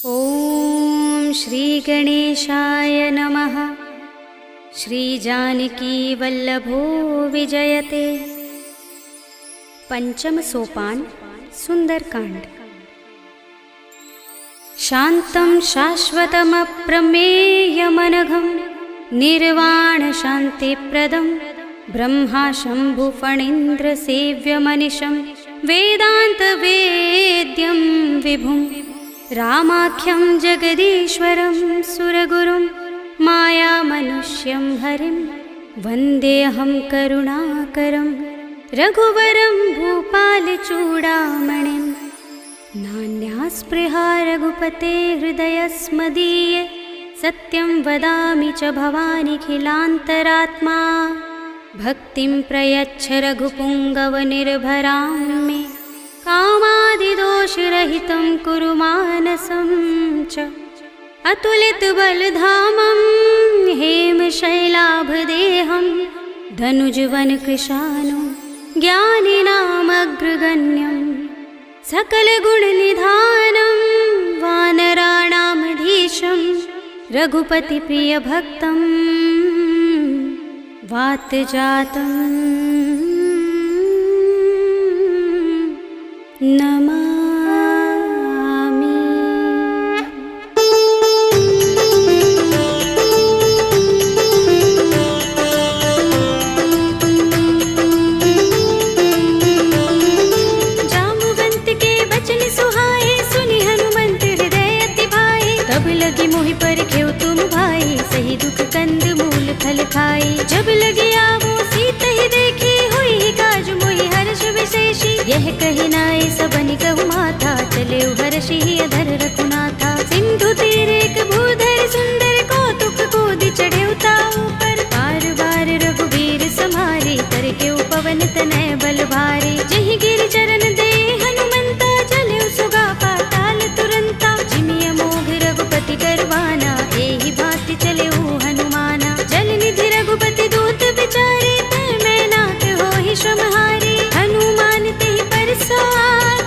ॐ श्री गणेशाय नमः। श्री जानकी वल्लभो विजयते। पंचम सोपान सुंदरकांड। शांतं शाश्वतमप्रमेयमनघं निर्वाण शान्तिप्रदं ब्रह्मा शंभु फणीन्द्र सेव्यमनिशं वेदान्तवेद्यं विभुं रामाख्यं जगदीश्वरं सुरगुरुं मायामनुष्यं हरिं वन्देऽहं करुणाकरं रघुवरं भूपालचूडामणिं। नान्यास्पृहा रघुपते हृदयस्मदीये सत्यं वदामि च भवानिखिलान्तरात्मा। भक्तिं प्रयच्छ रघुपुङ्गवनिर्भरां मे कामादिदोषरहितं कुरु मानसं च। अतुलितबलधामं हेमशैलाभदेहं धनुजवनकृशानुं ज्ञानिनामग्रगण्यं सकलगुणनिधानं वानराणामधीशं रघुपतिप्रियभक्तं वातजातं नमामि। जाम्बुवंत के बचन सुहाए सुनि हनुमंत हृदय अति भाए। तब लगी मोहि परखेउ तुम भाई सही दुख कंद मूल फल खाई। जब लगी आवो सीत ही देखी हुई काज मोहि हर्ष विशेषी। यह कही नाय सबनि कहु माथा चले हर्षि अधर रघुनाथा। सिंधु तीर एक भूधर सुंदर कौतुक कूदि चढ़े ताऊ पर। बार बार रघुबीर समारे करके पवन तनय बल भारे। जहि गिर चरण दे हनुमंता चले सुगा पाताल तुरंता। जिमिय मोह रघुपति करवाना एहि भांति चले हनुमाना। जल निधि रघुपति दूत बिचारे तै मैं नाथ होहि श्रमहारे। हनुमान तेहि परसा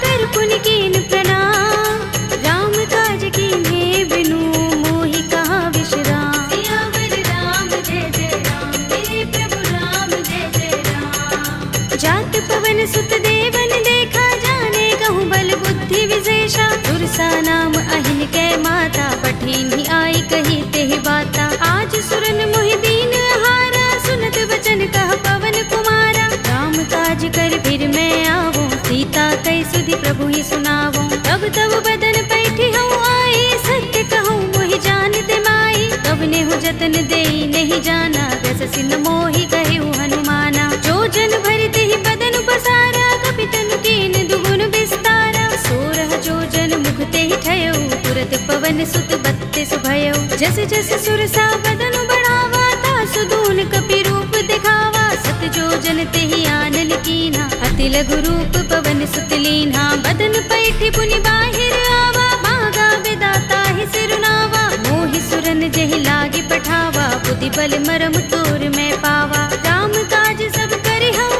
कर पुनि कीन प्रणाम। राम काज कीन्हे बिनु मोहि कहाँ विश्राम। सियावर राम जय जय राम मेरे प्रभु राम जय जय राम। जात पवन सुत देवन देखा जाने कहूँ बल बुद्धि विशेषा। तुरसा नाम अहिन कै माता पठिन्हि आई कही तेहि बाता। आज सुरन मोहि दीन हारा सुनत वचन कह पवन कुमारा। राम काज कर फिर मैं आवो सीता कई सुधि प्रभु ही सुनावो। तब तब बदन पैठी हूँ आई सत्य कहूँ मोहि जानते माई। तब नेहु जतन देई नहीं जाना दस सिन मोहि कहु हनुमाना। जो जन भरते ही बदन पसारा कपितन कीन दुगुन विस्तारा। सोरह जो जन मुख ते ही ठयो तुरत पवन सुत बत्तीस भयो। जस जस सुरसा बदन बढ़ावा तासु दून कपि रूप दिखावा। सत जो जन ते ही आनन कीना अति लघु रूप पवन सुत लीन्हा। बदन पैठी पुनि बाहिर आवा मागा विदाता ही सिरुनावा। मोहि सुरन जहि लागे पठावा बुद्धि बल मरम तोर मैं पावा। राम काज सब करि हूँ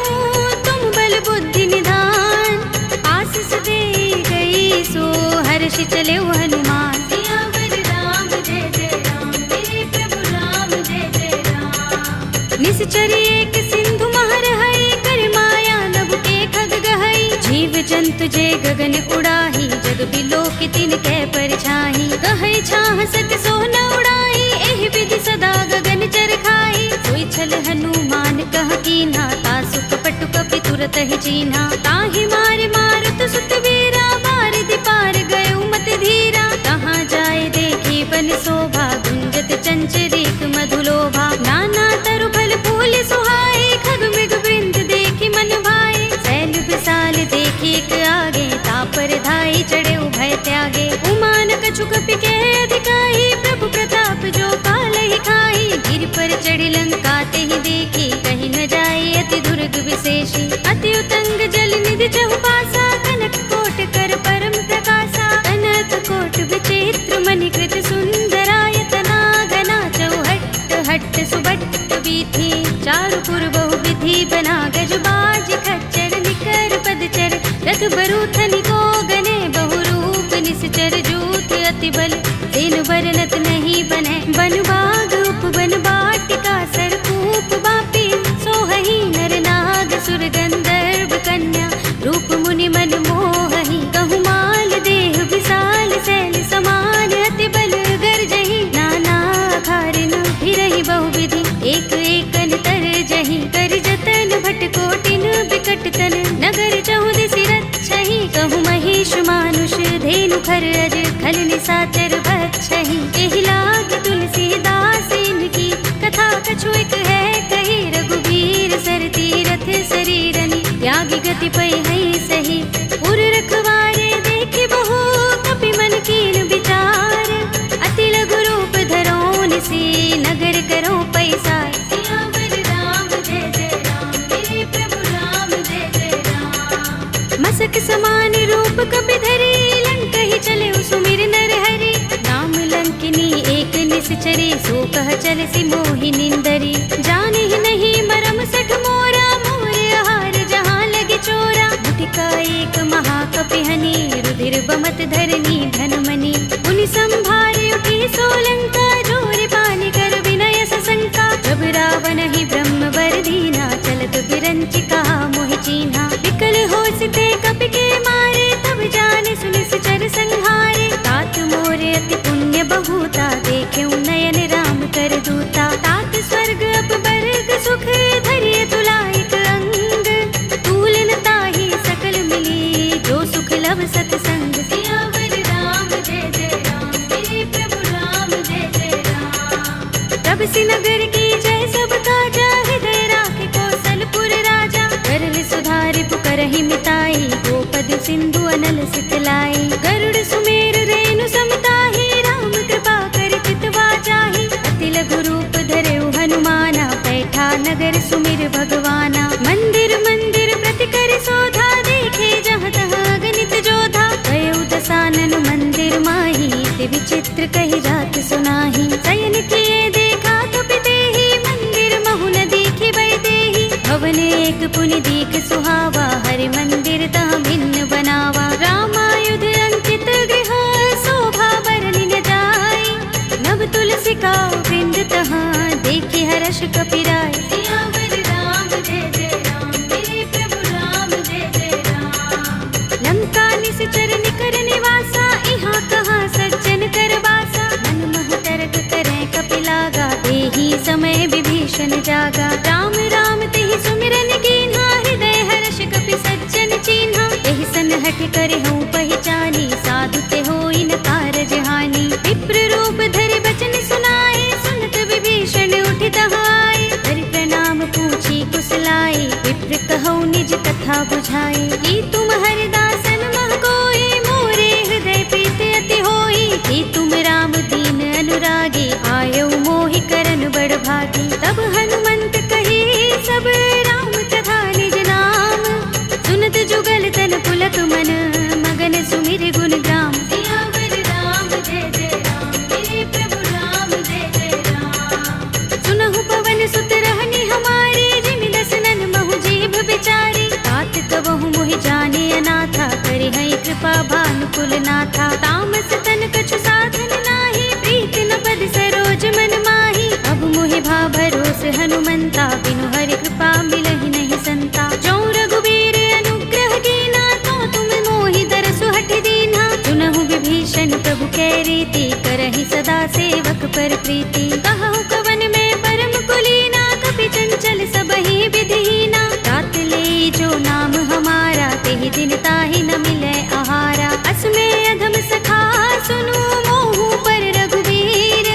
तुम बल बुद्धि निधान। आशीष दे गई सो हर्षि चले हनुमान। सियावर राम जय जय राम मेरे प्रभु राम जय जय राम। निश्चर एक सिंधु महर है कर माया नभ के खग गहई। जीव जंतु जे गगन उड़ाही जग बिलोक तिन कै परछाई। कहै छाह सक सो न उड़ाई एहि विधि सदा गगन चर खाई। सोई छल हनुमान कह कीन्हा तासु कपट कपि तुरत ही चीन्हा। ताहि मार मारुत सुत वीरा बारिधि पार गयो मत धीरा। कहाँ जाए देखी बन शोभा गुंजत चंचरीक मधुलोभा। नाना तरु फल फूल सुहाए खग मृग वृंद देखी मन भाए। शैल विशाल देखी एक आगे तापर धाई चढ़े भय त्यागे। उमान कछु कपि के अधिकाई प्रभु प्रताप जो काल ही खाई। गिर पर चढ़ी लंका ते ही देखी कहीं न जाए अति दुर्ग विशेषी। अति उतंग जल निधि चहुपासा कनक कोट कर परम प्रकाशा। कनक कोट विचित्र मणिकृत सुंदरायतना घना चौहट्ट हट्ट सुबट्ट वीथी। चारु पुर बहु विधि बना गजबाज खच्चर निकर पदचर। रथ बरूथनि को गने बहुरूप निश्चर जूथ अति बल तेनु बरनत नहीं बने। बन बाग उपवन वाटिका सरकूप बापी सोहहि नर नाग सुर गंधर्व कन्या रूप मुनि मन मोहहि। कहु माल देह विशाल शैल समान अति बल गर्जहि। नाना अखारिन फिरहि बहुविधि एक एकन तरजहि। कर जतन भट कोटिन बिकट तन नगर चहुदिसि रक्षहि। कहु महिष मानुष धेनु खर अज खल निशाचर बक्षहि। एहि लाग तुलसीदास इनकी कथा कछु एक है कही। रघुबीर सर तीरथ शरीरनि त्यागी गति पै है सही। उर रखवारे देखे बहु कपि मन कीन विचार। अति लघु रूप धरो निसी नगर करो पैसार। सियावर राम जय जय राम मेरे प्रभु राम जय जय राम। मसक समान रूप कपि धरी लंकहि चले सुमिर नर हरि। राम लंकिनी एक निश्चरी सो कह चल सि मोहि निंदरी। जाने ही नहीं मरम सठ मोरा मोर आहार जहाँ लगे चोरा। मुठिका एक महाकपिहनि रुधिर बमत धरनी धनमनि। उनि संभारे उठी सोलंका जोर पानी कर विनय सशंका। जब रावण ही ब्रह्म वर दीना चलत विरंचिका मोहि चीन्हा। विकल होसिते कपि के मारे तब जाने सुनि सुचर संहारे। तात मोरे अति पुण्य बहुता देखेउ नयन राम कर दूता। तात स्वर्ग अपवर्ग सुख धरिय तुलाइक अंग। तूलन ताहि सकल मिली जो सुख लव सतसंग। सियावर राम जय जय राम मेरे प्रभु राम जय जय राम। तब सि नगर की जय सब काजा हृदय राखे कौशलपुर राजा। करल सुधारि पुकारहि मिताई गोपद सिंधु अनल सितलाई। गरुड़ सुमेर रेणु समताहि राम कृपा कर चितवा चाहि। अति लघु रूप धरेउ हनुमाना बैठा नगर सुमिर भगवाना। मंदिर मंदिर प्रति कर शोधा देखे जहाँ तहाँ गणित जोधा। गयउ दसानन मंदिर माही दिव्य चित्र कही जात सुनाही। शयन किए देखा कपि देहि मंदिर महु न दीखि बै देहि। भवन एक पुनि दीख सुहावा हरि मंदिर तहाँ भिन्न बनावा। रामायुध अंकित गृह शोभा बरनि न जाई। नव तुलसी का वृंद तहाँ देखि हर्ष कपि राय। सियावर राम जय जय राम मेरे प्रभु राम जय जय राम। लंका निश्चर निकर निवासा इहाँ कहाँ सज्जन कर वासा। मन महु तरक करे कपि लागा तेहि समय विभीषण जागा। राम राम तेहि सुमिरन कीन्हा हृदय हर्ष कपि सज्जन चीन्हा। एहि सनहठ करे हूँ पहचानी साधु ते होई न कारज हानि। विप्र रूप धरि बचन सुनाए सुनत विभीषण उठि तहाई। हरि प्रणाम पूछी कुशलाई विप्र कहौ निज कथा बुझाई। कि तुम हरिदासन मह कोई मोरे हृदय प्रीत अति होई। कि तुम राम दीन अनुरागी आयौ मोहि करन बड़ भागी। तब हनुमंत कही सब राम कथा निज नाम। सुनत जुगल तन पुलक मन मगन सुमिर गुण ग्राम। सियावर राम जय जय राम मेरे प्रभु राम जय जय राम। सुनहु पवन सुत रहनि हमारे जिमि दसनन महु जीभ बिचारी। तात कबहु मोहि जाने अनाथा करि है कृपा भानुकुल नाथा। तामस तन कछु साधन नाही प्रीत न पद सरोज मन माही। अब मोहि भा भरोस हनुमंता बिनु हरि कृपा मिलहि नहीं संता। जो रघुबीर अनुग्रह कीना तो तुम मोहि दरसु हठ दीन्हा। सुनहु विभीषण प्रभु कै रीति करहि सदा सेवक पर प्रीति। कहु कवन में परम कुलीना कपि चंचल सबहि विधिहीना। तात ले जो नाम हमारा तेहि दिन ताहि न मिलै आहारा। असमे अधम सखा सुनु मोहु पर रघुबीर।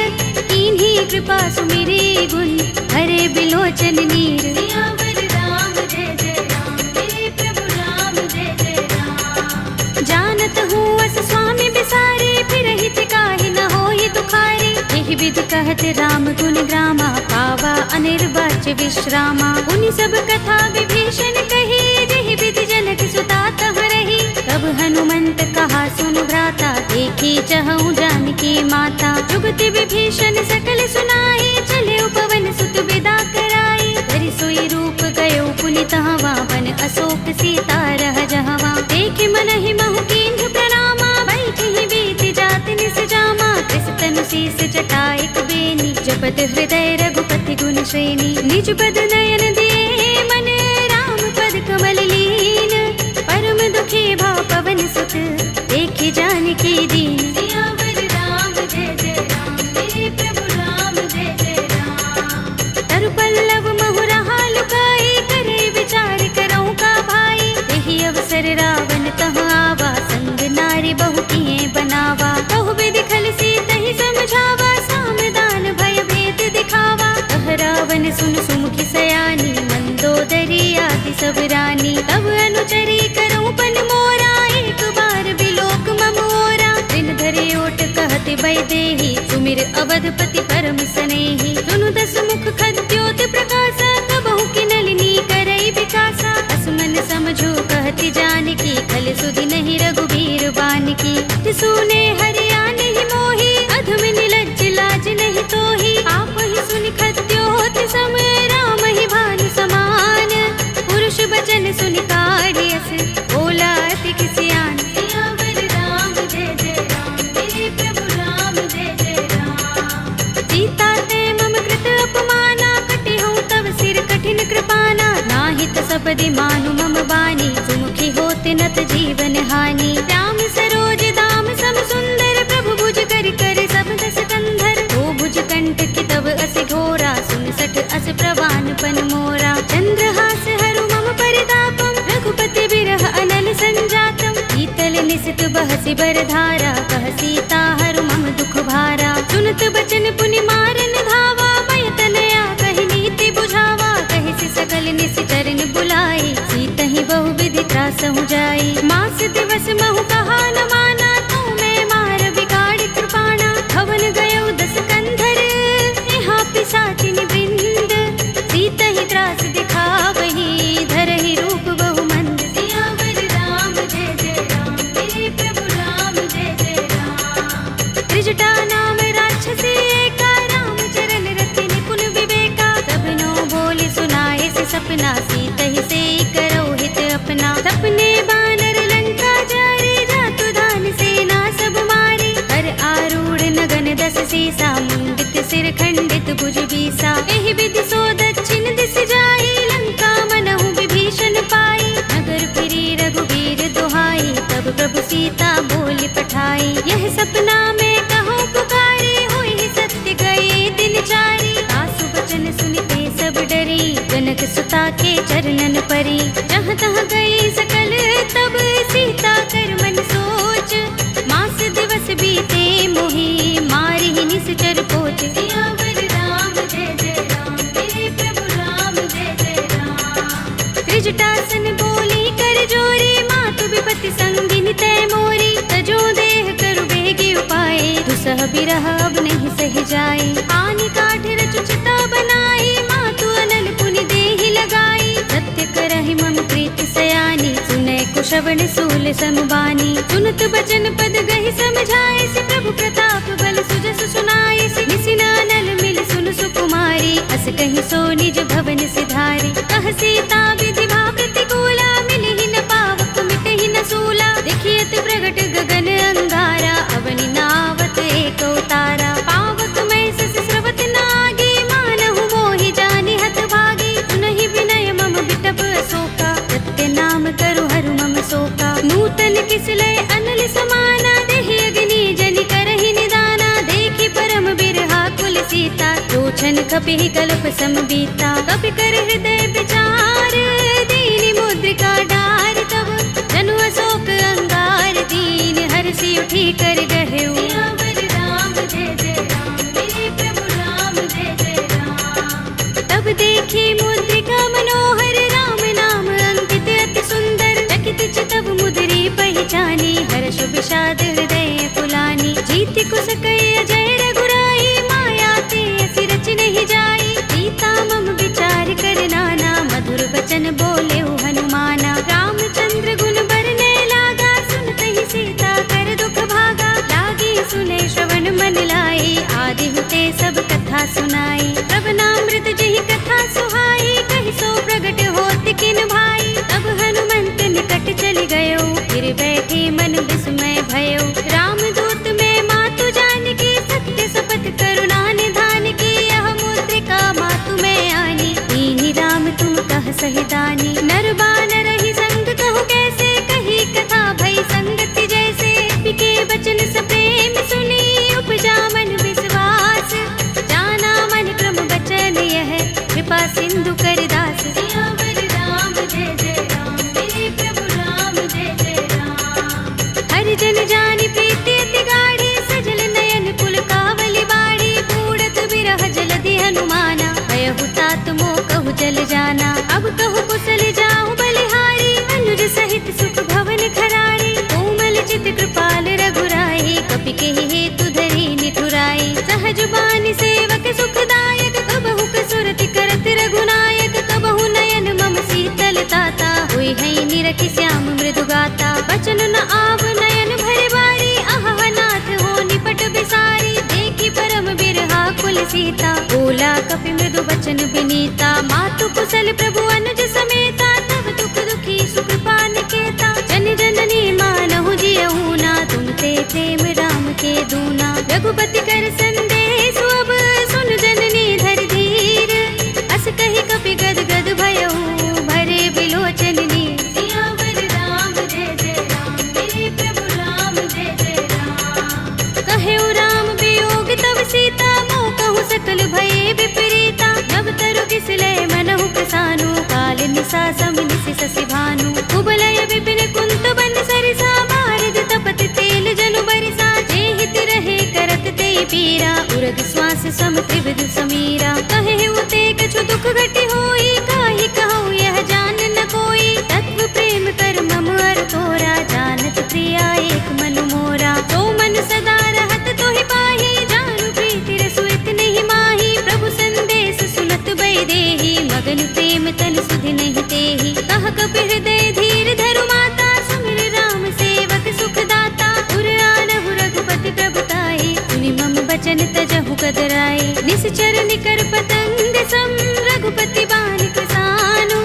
कीन्ही कृपा सुमिरी गुण हरे बिलोचन नीर। सियावर राम जय जय राम मेरे प्रभु राम जय जय राम। जानत हूँ अस स्वामी बिसारे फिर हित काहि न होई दुखारे। एहि विधि कहत राम गुण ग्रामा पावा अनिर्वाच्य विश्रामा। उनि सब कथा विभीषण कही जेहि विधि जनक सुता तह रही। तब हनुमंत कहा सुन भ्राता देखी चहु जानकी माता। जुगति विभीषण सकल सुनाई चले पवन सुत विदा कराई। धरि सोई रूप गयो पुनि तहवा वन अशोक सीता रह जहवा। देख मन ही महु कीन्ह प्रणामा बैठहि बीति जात निस जा। शीस जटायक बेनी, जपत हृदय रघुपति गुण श्रेणी। निज पद नयन दिए मन, राम पद कमल लीन। परम दुखी भा पवन सुत, देखे जानकी दीन। सियावर राम जय जय राम, मेरे प्रभु राम जय जय राम। तरु पल्लव महु रहा लुकाई, करे विचार करऊं का भाई। यही अवसर रावण तह आवा, संग नारी बहु किए बनावा। कहु विधि खल सीतहि समझावा, सामदान भय भेद दिखावा। तह रावण सुन सुमुखी सयानी, मंदोदरी आदि सब रानी। तब अनुचरी करऊं पन मोरा, एक बार बिलोक मम ओरा। दिन धरे ओट कहते भय देहि, सुमिर अवधपति परम सनेहि। सुनु दस मुख खद्योत प्रकाशा, कबहु की नलिनी करई विकासा। असमन समझो कहती जानकी, खल सुधि नहीं रघुबीर बानकी। सुने हरिया नहीं मोही, अधम निलज्ज लाज नहीं तोही। आप ही सुनि खद्योत सम, राम ही भानु समान। पुरुष बचन सुनि काढ़ियस, बोला अति किसियान। सियावर राम जय जय राम, मेरे प्रभु राम जय जय राम। सीता ते मम कृत अपमाना, कटे हूँ तव सिर कठिन कृपाना। नाहित सबदि मानु मम बानी, सुमुखी होते नत जीवन हानि। राम सरोज दाम सम सुंदर, प्रभु भुज कर कर सब दस कंधर। ओ भुज कंठ की तब अस घोरा, सुन सठ अस प्रवान पन मोरा। चंद्रहास हरु मम परितापम, रघुपति बिरह अनल संजातम। शीतल निसित बहसि बरधारा, कह सीता हरु मम दुख भारा। सुनत बचन पुनि मारन धावा, भय तनया कहि नीति बुझावा। कहि सकल निश्चरण बुलाई, सीतहि बहु विधि त्रासहु जाई। मास दिवस महु कहा न माना, तू मैं मार बिगाड़ कृपाणा। हवन गयो दस कंधर, यहाँ पिशाचिनि वृंद। सीतहि त्रास दिखावही, धरहि रूप बहु मंद। सियावर राम जय जय राम, मेरे प्रभु राम जय जय राम। त्रिजटा नाम राक्षसी एका, राम चरण रति निपुण विवेका। सबनो बोले सुनाए से सपना, सीतहि से करो हित अपना। सपने बानर लंका जारे, जातु धान सेना सब मारे। कर आरूढ़ नगन दस सीसा, मुंडित सिर खंडित भुज बीसा। एहि विधि सो दक्षिण दिस जाई, लंका मनहु विभीषण पाई। नगर फिरी रघुबीर दुहाई, तब प्रभु सीता बोली पठाई। यह सपना में कहो पुकारी, होई सत्य गए दिन चारी। सासु बचन सुनिते सब डरी, जनक सुता के चरणन परी। जहाँ तहाँ गई सकल तब, सीता कर मन सोच। मास दिवस बीते मोही, मारि ही निश्चर पोच। सियावर राम जय जय राम, मेरे प्रभु राम जय जय राम। त्रिजटासन बोली कर जोरी, मातु विपति संगिनी तय मोरी। तजो देह करु बेगी उपाय, दुसह बिरह अब नहीं सह जाए। आनि काठ रचु चिता बनाई, मातु अनल पुनि देहि लगाई। सत्य करहि मम प्रीति सयानी, सुनै कुशवन सूल समबानी। सुनत बचन पद गहि समझाए, से प्रभु प्रताप बल सुजस सुनाए। से निसिनानल मिल सुन सुकुमारी, अस कहि सो निज भवन सिधारी। कह सीता विधि भा प्रतिकूला, मिलहि न पावक मिटहि न सूला। देखियत प्रगट गगन अंगारा, अवनि नावत एक उतारा। पावक मैं सस स्रवत नागी, मानहु मोहि जानि हत भागी। सुनहि विनय मम बिटप अशोका, सत्य नाम करु हरु मम शोका। नूतन किसलय अनल समाना, देहि अग्नि जनि करहि निदाना। देखि परम बिरहा कुल सीता, लोचन कपिहि कल्प सम बीता। कपि कर हृदय विचार, दीनि मुद्रिका डार। तब जनु अशोक अंगार, दीन हर्षि उठी कर गहेउ। सियावर राम जय जय राम, मेरे प्रभु राम जय जय राम। तब देखी मुद्रिका मनोहर, राम नाम अंकित अति सुंदर। चकित चितव मुद्री पहचानी, हर्ष विषाद हृदय कुलानी। जीति कुस कई अजय रघुराई, माया ते असि रच नहीं जाई। सीता मम विचार कर नाना, मधुर बचन बोले हनुमाना। रामचंद्र गुण बरने लागा, सुनते ही सीता कर दुख भागा। कही दानी। नर बानर ही संग कहूँ कैसे, कही कथा भई संगति जैसे। बिके बचन स प्रेम सुनी, उपजा मन विश्वास। जाना मन क्रम बचन यह, कृपा सिंधु कर दास। सियावर राम जय जय राम, मेरे प्रभु राम जय जय राम। हरि जन जानी प्रीति अति गाढ़ी, सजल नयन कुल कावली बाड़ी। बूढ़त बिरह जलधि हनुमाना, भयहु तात मोह कहु जल जाना। अब कहु कुशल जाहु बलिहारी, अनुज सहित सुख भवन खरारी। कोमल चित कृपाल रघुराई, कपि केहि हेतु धरि निठुराई। सहज बानी सेवक सुखदायक, कबहु कसुरति करत रघुनायक। कबहु नयन मम शीतल ताता, होई है निरखि श्याम मृदु गाता। बचन न आव नयन भरे बारी, आहा नाथ हो निपट बिसारी। देखी परम बिरहा कुल सीता, बोला कपि मृदु बचन बिनीता। मातु कुशल प्रभु अनुज समेता, तब दुख दुखी सुख पान केता। जन जननी मानहु जियहु ना, तुम ते प्रेम राम के दूना। रघुपति कर संदेश अब, सुन जननी धर धीर। अस कही कपि गद गद भयहु, भरे बिलोचन नीर। सियावर राम जय जय राम, मेरे प्रभु राम जय जय राम। कहेउ राम वियोग तब सीता, मोह कहु सकल भये विपरीता। नव तरु किसलय मनहु प्रसानु, काल निसा सम निसि ससि भानु। कुबलय विपिन कुंत बन सरिसा, बारिद तपत तेल जनु बरिसा। जेहित रहे करत ते पीरा, उरग श्वास सम त्रिविध समीरा। कहेउ ते कछु दुख घटी होई, काहि कहूँ यह जान न कोई। तत्व प्रेम कर मम अर तोरा, जानत प्रिया एक मनु मोरा। तो मन सदा रहत तोहि पाहि, जानु प्रीति रसु इतने माही। प्रभु संदेश सुनत बै देहि, मगन प्रेम तन सुधि नहीं तेहि। कह कपि हृदय धीर धरु माता, सुमिर राम सेवक सुख दाता। उर आनहु रघुपति प्रभुताई, सुनि मम बचन तजहु कदराई। निश्चर निकर पतंग सम, रघुपति बानिक सानु।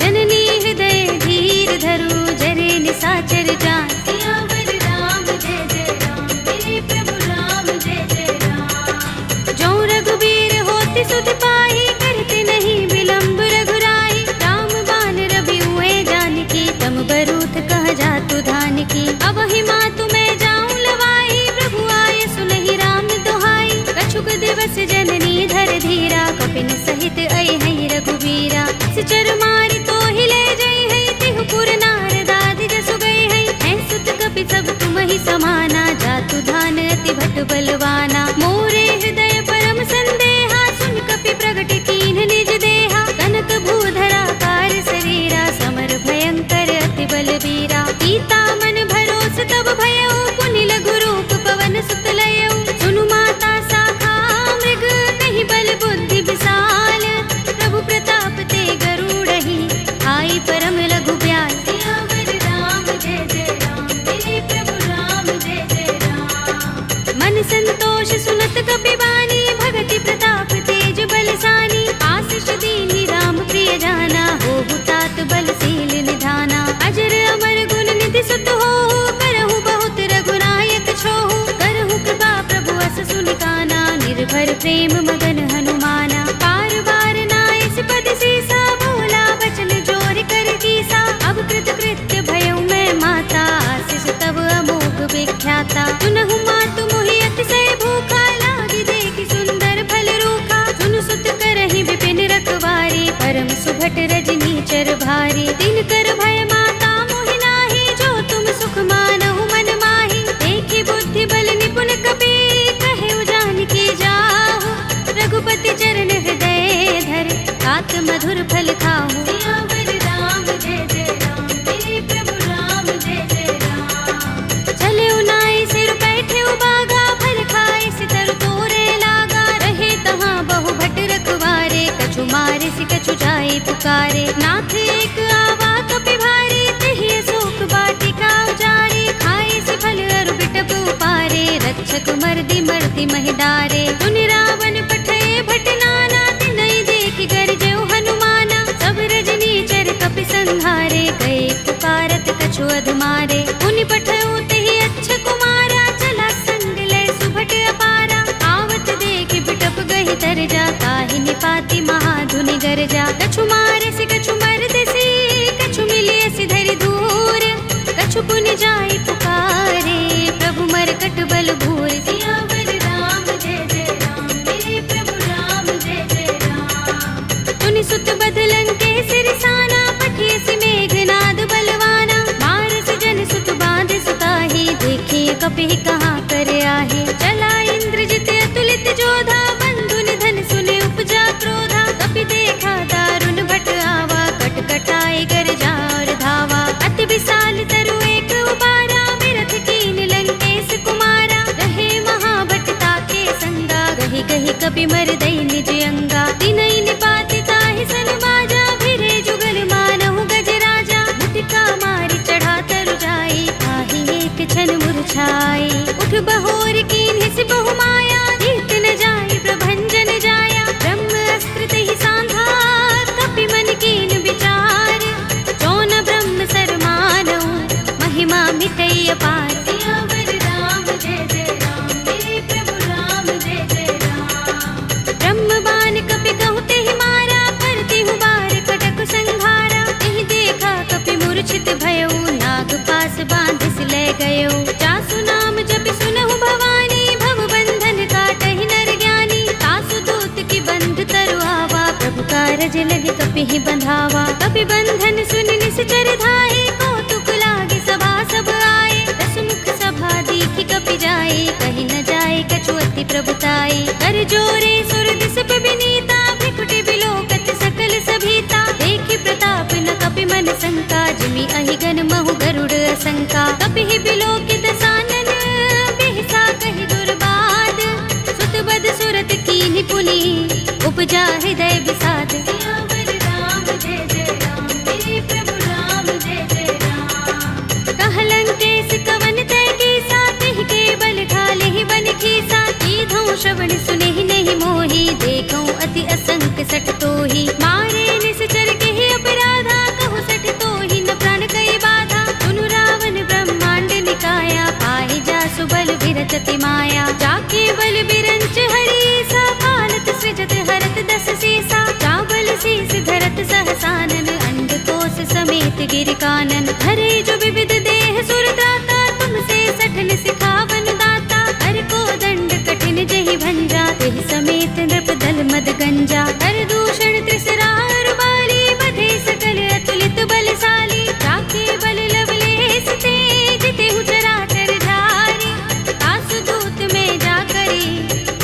जननी हृदय धीर धरु, जरे निसाचर जान। सियावर राम जय जय राम, मेरे प्रभु राम जय जय राम। जो रघुबीर होति सुध पाहि, करते नहीं विलंब रघुराई। राम बान रवि हुए जानकी, तम बरूथ कह जातु धान की। अब ही मातु मैं जाऊं लवाई, प्रभु आए सुनहि राम दुहाई। कछुक दिवस जननी धर धीरा, कपिन सहित अइ है रघुबीरा। सिचर मारि तो हिले जय है, तिहु पुर नारदाद जसु गए है। हैं सुत कपि सब तुम ही समाना, जातु धान अति भट बलवाना। मोरे हृदय परम संदेहा, सुन कपि प्रगट कीन्ह निज देहा। कनक भूधरा कार शरीरा, समर भयंकर अति बलबीरा। पीता मन भरोस तब भयउ, पुनि लघु रूप पवन सुत लयउ। सुनु माता शाखा मृग, नहीं बल बुद्धि विशाल। प्रभु प्रताप ते गरुड़हि, आई परम लघु ब्याल। सियावर राम जय जय राम, मेरे प्रभु राम जय जय राम। मन संतोष सुनत कपि बानी, भगति प्रताप तेज बलसानी। आशीष दीनि राम प्रिय जाना, होहु तात बलशील निधाना। अजर अमर गुण निधि सुत होहु, करहु बहुत रघुनायक छोहु। करहु कृपा प्रभु अस सुनि काना, निर्भर प्रेम मगन हनुमाना। बार बार नाइस पद सीसा, बोला बचन जोर कर कीसा। अब कृत कृत्य भयउ मैं माता, आशीष तब अमोघ विख्याता। सुनहु मातु मोहि अतिशय भूखा, लागी देखि सुंदर फल रूखा। सुन सुत करहि विपिन रखवारी, परम सुभट रजनी चर भारी। दिन कर भय माता मोहि नाहि, जो तुम सुख मानहु मन माहि। देखि बुद्धि बल निपुण कपि, कहेउ जानकी जाहु। रघुपति चरण हृदय धर, तात मधुर फल खाहु। सियावर राम जय जय राम, मेरे प्रभु राम जय जय राम। चले उनाई सिर बैठे उबागा, फल खाए सितर तोरे लागा। रहे तहाँ बहु भट रखवारे, कछु मारे सि कछु जाए पुकारे। नाथ एक आवा कपि भारी, तेहि अशोक वाटिका उजारी। खाए सि फल अरु बिटप उपारे, रक्षक मर्दि मर्दि महिदारे। सुनि रावण पठय भट नाना, तिनहि देखि गरजेउ हनुमाना। सब रजनी चर कपि संहारे, गए पुकारत कछु अधमारे। पुनि पठयउ तेहि अच्छ कुमारा, चला संग लय सुभट अपारा। आवत देखि बिटप गहि तर जा, ताहि निपाति महाधुनि गरजा। कछु मारे से कछु मर कपि मर दई निज अंगा। तिनई निपाति ताहि सन बाजा, भिरे जुगल मानहु गज राजा। मुटिका मारि चढ़ा तरु जाई, ताहि एक क्षण मुरझाई। उठ बहोर कीन्हि सि बहु माया, जीत न जाई प्रभंजन जाया। ब्रह्म अस्त्र तेहि सांधा, कपि मन कीन विचार। जौन ब्रह्म सर मानहु, महिमा मिटई अपार। सियावर राम जय जय राम, मेरे प्रभु राम जय जय राम। ब्रह्म बाण कपि कहु तेहि मारा, करतिहु बार कटक संघारा। तेहि देखा कपि मूर्छित भयउ, नाग पास बांधिस ले गयो। जासु नाम जपि सुनहु भवानी, भव बंधन काटहि नर ज्ञानी। तासु दूत की बंध तरु आवा, प्रभु कारज लगे कपिहि बंधावा। कपि बंधन सुन निश्चर धाये, कौतुक लागे सभा सब आए। दस मुख सभा देखि कपि जाए, कहि न जाए कछु अति प्रभुताई। कर जोरे सुर दिस विनीता, भ्रिकुटि बिलोकत सकल सभीता। देखि प्रताप न कपि मन शंका, जिमि अहिगन महु गरुड़ असंका। कपिहि बिलोकित सानन, बिहसा कहि दुर्बाद। सुत बद सुरत कीन्हि पुनि, उपजा हृदय विषाद। सियावर राम जय जय राम, मेरे प्रभु राम जय जय राम। कहलन केस कवन तै कीसा, तिहि के बल घालेहि बन खीसा। कीधौं श्रवण सुनेहि नहीं मोहि, देखौं अति असंक सठ तोहि। मारे निश्चर केहि अपराधा, कहु सठ तोहि न प्राण कई बाधा। सुनु रावण ब्रह्मांड निकाया, पाहि जासु बल विरत अति माया। जाके बल बिरंच हरीसा, पालत सृजत हरत दस सीसा। चावल शीस धरत सहसानन, अंडकोश समेत गिर कानन। धरे जो विविध देह सुर त्राता, तुमसे सठन सिखावन दाता। हर को दंड कठिन जहि भंजा, तेहि समेत नृप दल मद गंजा। कर दूषण त्रिसरार बाली, बधे सकल अतुलित बलशाली। जाके बल लवलेस ते, जितेहु चराचर झारी। तासु दूत में जा करी,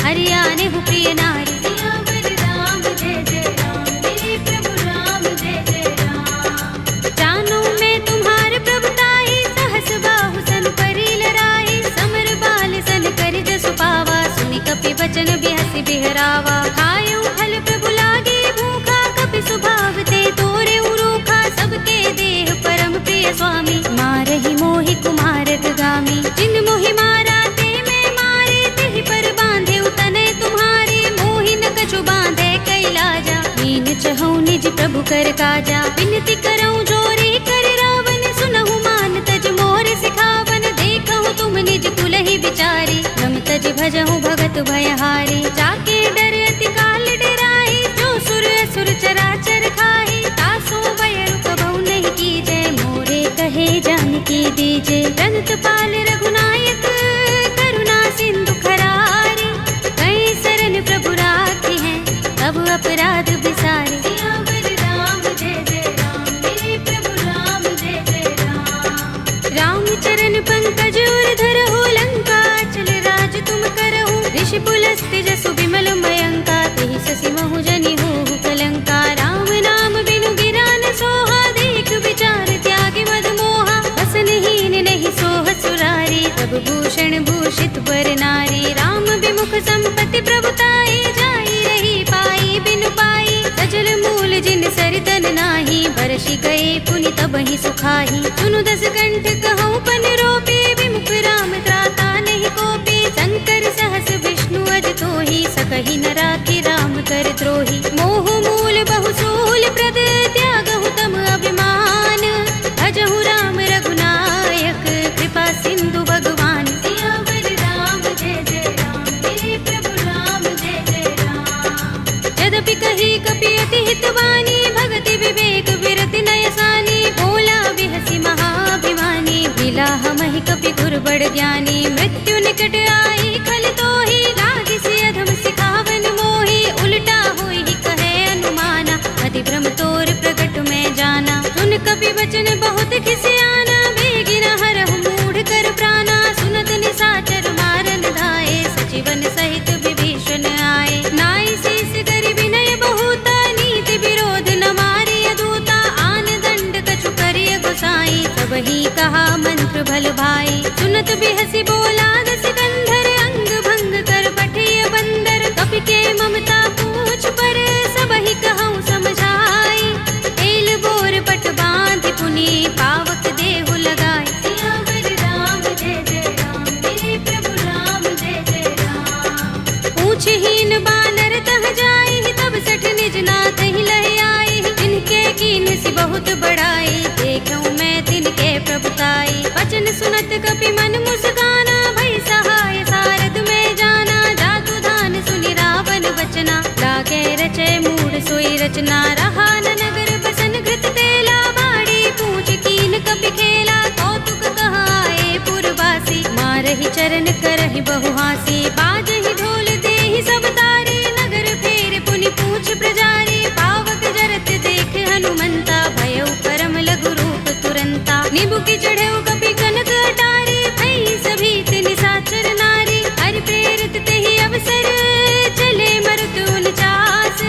हरियानेहु प्रिय नारी। सियावर राम जय जय राम, मेरे प्रभु राम जय जय राम। जानो मैं तुम्हार प्रभुताई, सहस बाहु सन परि लराई। समर बाल सन करि जसु पावा, सुनि कपि बचन बिहसि बिहरावा। खायउ फल प्रभु लागे भूखा, कपि स्वभाव ते तोरे उरूखा। सबके देह परम प्रिय स्वामी, मारहि मोहि कुमारक गामी। जिन मोहि मारा ते मैं मारे, तेहि पर बांधे तनय तुम्हारे। मोहि न कछु बांधे कैलाजा, हीन चहु निज प्रभु कर काजा। विनती करऊं जोरे कर रावण, सुनहु मान तज मोर सिखावन। देखहु तुम निज कुलहि विचारी, रम तज भजहु भगत भयहारी। जाके डर अति काल डराई, जो सुर असुर चराचर खाई। तासो भय रुक बहु नहीं कीजे, मोरे कहे जानकी दीजे। रंत पाल रघुनायक, करुणा सिंधु खरारी। कई शरण प्रभु राखी हैं, तब अपराध बिसारे। सियावर राम जय जय राम, मेरे प्रभु राम जय जय राम। राम चरण पंकज उर धरहु, लंका चल राज तुम करहु। ऋषि पुलस्त्य जसु विमल मयंका, तेहि शशि महु जनि होहु कलंका। राम नाम बिनु गिरा न सोहा, देख विचार त्यागी मद मोहा। बसनहीन नहीं सोह सुरारी, सब भूषण भूषित वर नारी। राम विमुख संपत्ति प्रभुताई, जाई रही पाई बिनु पाई। सजल मूल जिन सरितन नाही, बरषि गए पुनि तबहि सुखाही। सुनु दस कंठ कहूँ पन रोपी, विमुख राम त्राता नहीं कोपी। शंकर सहस विष्णु अज तोहि, सकहि न राखी राम कर द्रोही। मोह मूल बहु सूल प्रद, त्यागहु तम अभिमान। भजहु राम रघुनायक, कृपा सिंधु भगवान। सियावर राम जय जय राम, मेरे प्रभु राम जय जय राम। यद्यपि कही कपि अति हितवानी, भगति विवेक विरति नयसानी। बोला बिहसि महाभिमानी, मिला हमहि कपि गुर बड़ ज्ञानी। मृत्यु निकट आई खल तोहि, लागिसि अधम सिखावन मोहि। उल्टा होई कहे अनुमाना, अति भ्रम तोर प्रगट में जाना। सुन कपि वचन बहुत खिसियाना, बेगिन हरहु मूढ़ कर प्राणा। सुनत निशाचर मारन धाये, सचिवन सहित विभीषण आए। नाई शीस करि विनय बहुता, नीति विरोध न मारिय दूता। आन दंड कछु करिय गोसाई, सबहि कहा मंत्र भल भाई। सुनत बिहसि बोला दस कंधर, अंग भंग कर पठिय बंदर। कपि के मम पूछहीन बानर तह जाई, तब सठ निज नाथ ही लह आई। जिनके कीन सी बहुत बड़ाई, देखूं मैं तिनके प्रभुताई। वचन सुनत कपि मन मुस्काना, भई सहाय सारद में जाना। जातु धान सुनि रावण वचना, लागे रचे मूढ़ सोई रचना। रहा न नगर बसन घृत तेला, बाड़ी पूछ कीन कपि खेला। कौतुक कहाए पुरवासी, मारहि चरण करहि बहु हासी। बाजहि ढोल देहि सब तारी, नगर फेर पुनि पूछ प्रजारी। पावक जरत देख हनुमंता, भयउ परम लघु रूप तुरंता। निबुकि चढ़ेउ कपि कनक अटारी, भई सभीत निशाचर नारी। हरि प्रेरित तेहि अवसर, चले मरुत 49।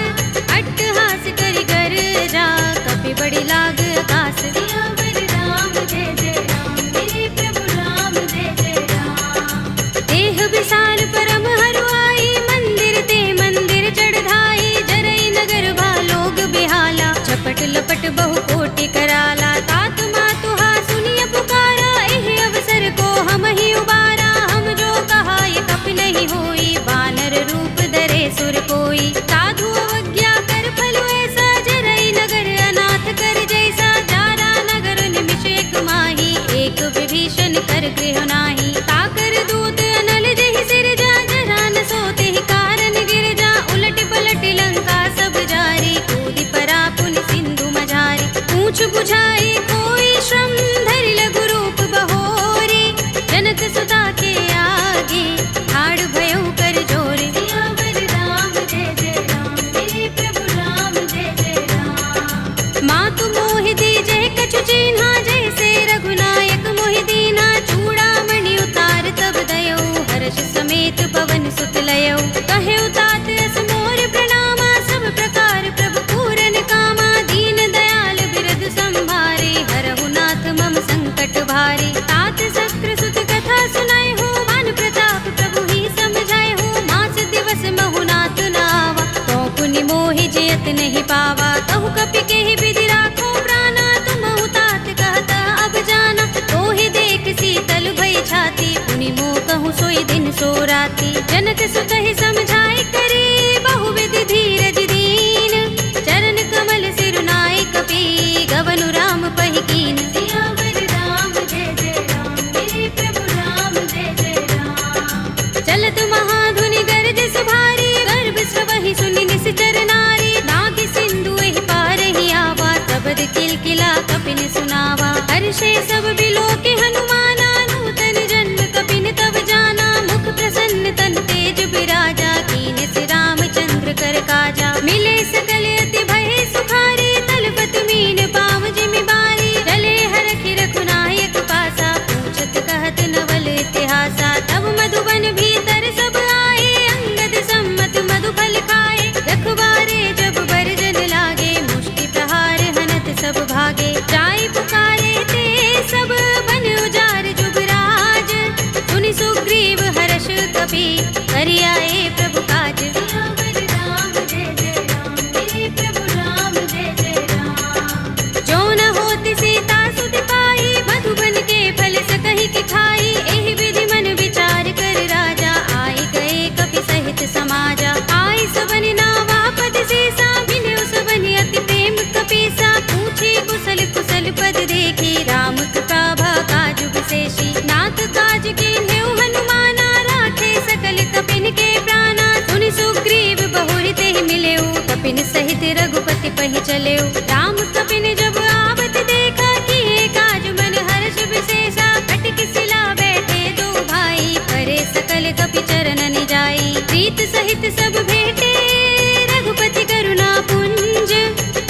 अट्टहास करि गर्जा, कपि बड़ी लाग आकाश। सियावर राम जय जय राम, मेरे प्रभु राम जय जय राम। देह विशाल परम हरुआई, मंदिर ते मंदिर चढ़ाई। जरई नगर भालोग बिहाला, झपट लपट बहु कोटि कराला। तात मातुहा सुनिय पुकारा, एह अवसर को हम ही उबारा। हम जो कहा ये कपि नहीं होई, बानर रूप धरे सुर कोई। साधु अवज्ञा कर फल ऐसा, जरई नगर अनाथ कर जैसा। जारा नगर निमिष एक माही, एक विभीषण कर गृह नाही। ताकर दूत अनल जहि सिरजा, जरा न सोते ही कारण गिर जा। उलट पलट लंका सब जारी, कूदि परा पुनि सिंधु मझारी। पूछ बुझाई कोई श्रम, धरि लघु रूप बहोरी। जनक सुता के आगे, ठाड़ भयउ कर जोरे। सियावर राम जय जय राम, मेरे प्रभु राम जय जय राम। मातु मोहि दीजे कछु चिन्हा, जैसे रघुनायक मोहि दीना। चूड़ामणि उतार तब दयौ, हर्ष समेत पवन सुत लयौ। कहेउ तात अस मोर प्रणामा, सब प्रकार प्रभु पूरन कामा। दीन दयाल बिरध संभारे, हरहु नाथ मम संकट भारे। तात शक्र सुत कथा सुनाए हो, मान प्रताप प्रभु ही समझाए हो। मास दिवस महु नाथ नावा, तो पुनि मोहि जयत नहीं पावा। कहु कपि केहि विधि राखो प्राणा, तुमहु तात कहत अब जाना। तोहि देख शीतल भई छाती, पुनि मोह कहूँ सोई दिन सो राती। जनक सुत ही समझाए करे, बहु विधि धीरज दीन। चरण कमल सिरुनाए कपि, गवनु राम पहि कीन। सियावर राम जय जय राम, मेरे प्रभु राम जय जय राम। चलत महाधुनि गरज भारी, गर्भ स्रवहि सुनि निश्चर नारी। नाग सिंधु एहि पार ही आवा, शब्द किलकिला कपिन सुनावा। हर्षे सब बिलोके हनुमाना, नूतन जन्म कपिन तब जाना। मुख प्रसन्न तन तेज बिराजा, कीन से रामचंद्र कर काजा। मिले सकल अति भय सुखारी, तलपत मीन पाव जिमि बारी। चले हरखि रघुनायक पासा, पूछत कहत नवल इतिहासा। तब मधुबन भीतर सब आए, अंगद सम्मत मधुफल खाए। रखवारे जब बरजन लागे, मुष्टि प्रहार हनत सब भागे। जाय पुकारे ते सब, बन उजार जुगराज। सुनि सुग्रीव हर्ष कपि, करि आए प्रभु काज। सियावर राम जय जय राम, मेरे प्रभु राम जय जय राम। जो न होत सीता सुत पाई, मधुबन के फल सकहि के खाई। एहि विधि मन विचार कर राजा, आए गए कपि सहित समाजा। आए सबन नावा पद सीसा, मिल्यो सबन अति प्रेम कपीसा। पूछे कुशल कुशल पद देखी, राम कृपा भा काज विशेषी। नाथ काज कीन्हेउ हनुमाना, राखे सकल कपिन के प्राणा। सुनि सुग्रीव बहुरि तेहि मिलेउ, कपिन सहित रघुपति पहि चलेउ। राम कपिन जब आवत देखा, किए काज मन हर्ष विशेषा। कटि सिला बैठे दो भाई, परे सकल कपि चरण जाई। प्रीत सहित सब भेटे, रघुपति करुणा पुंज।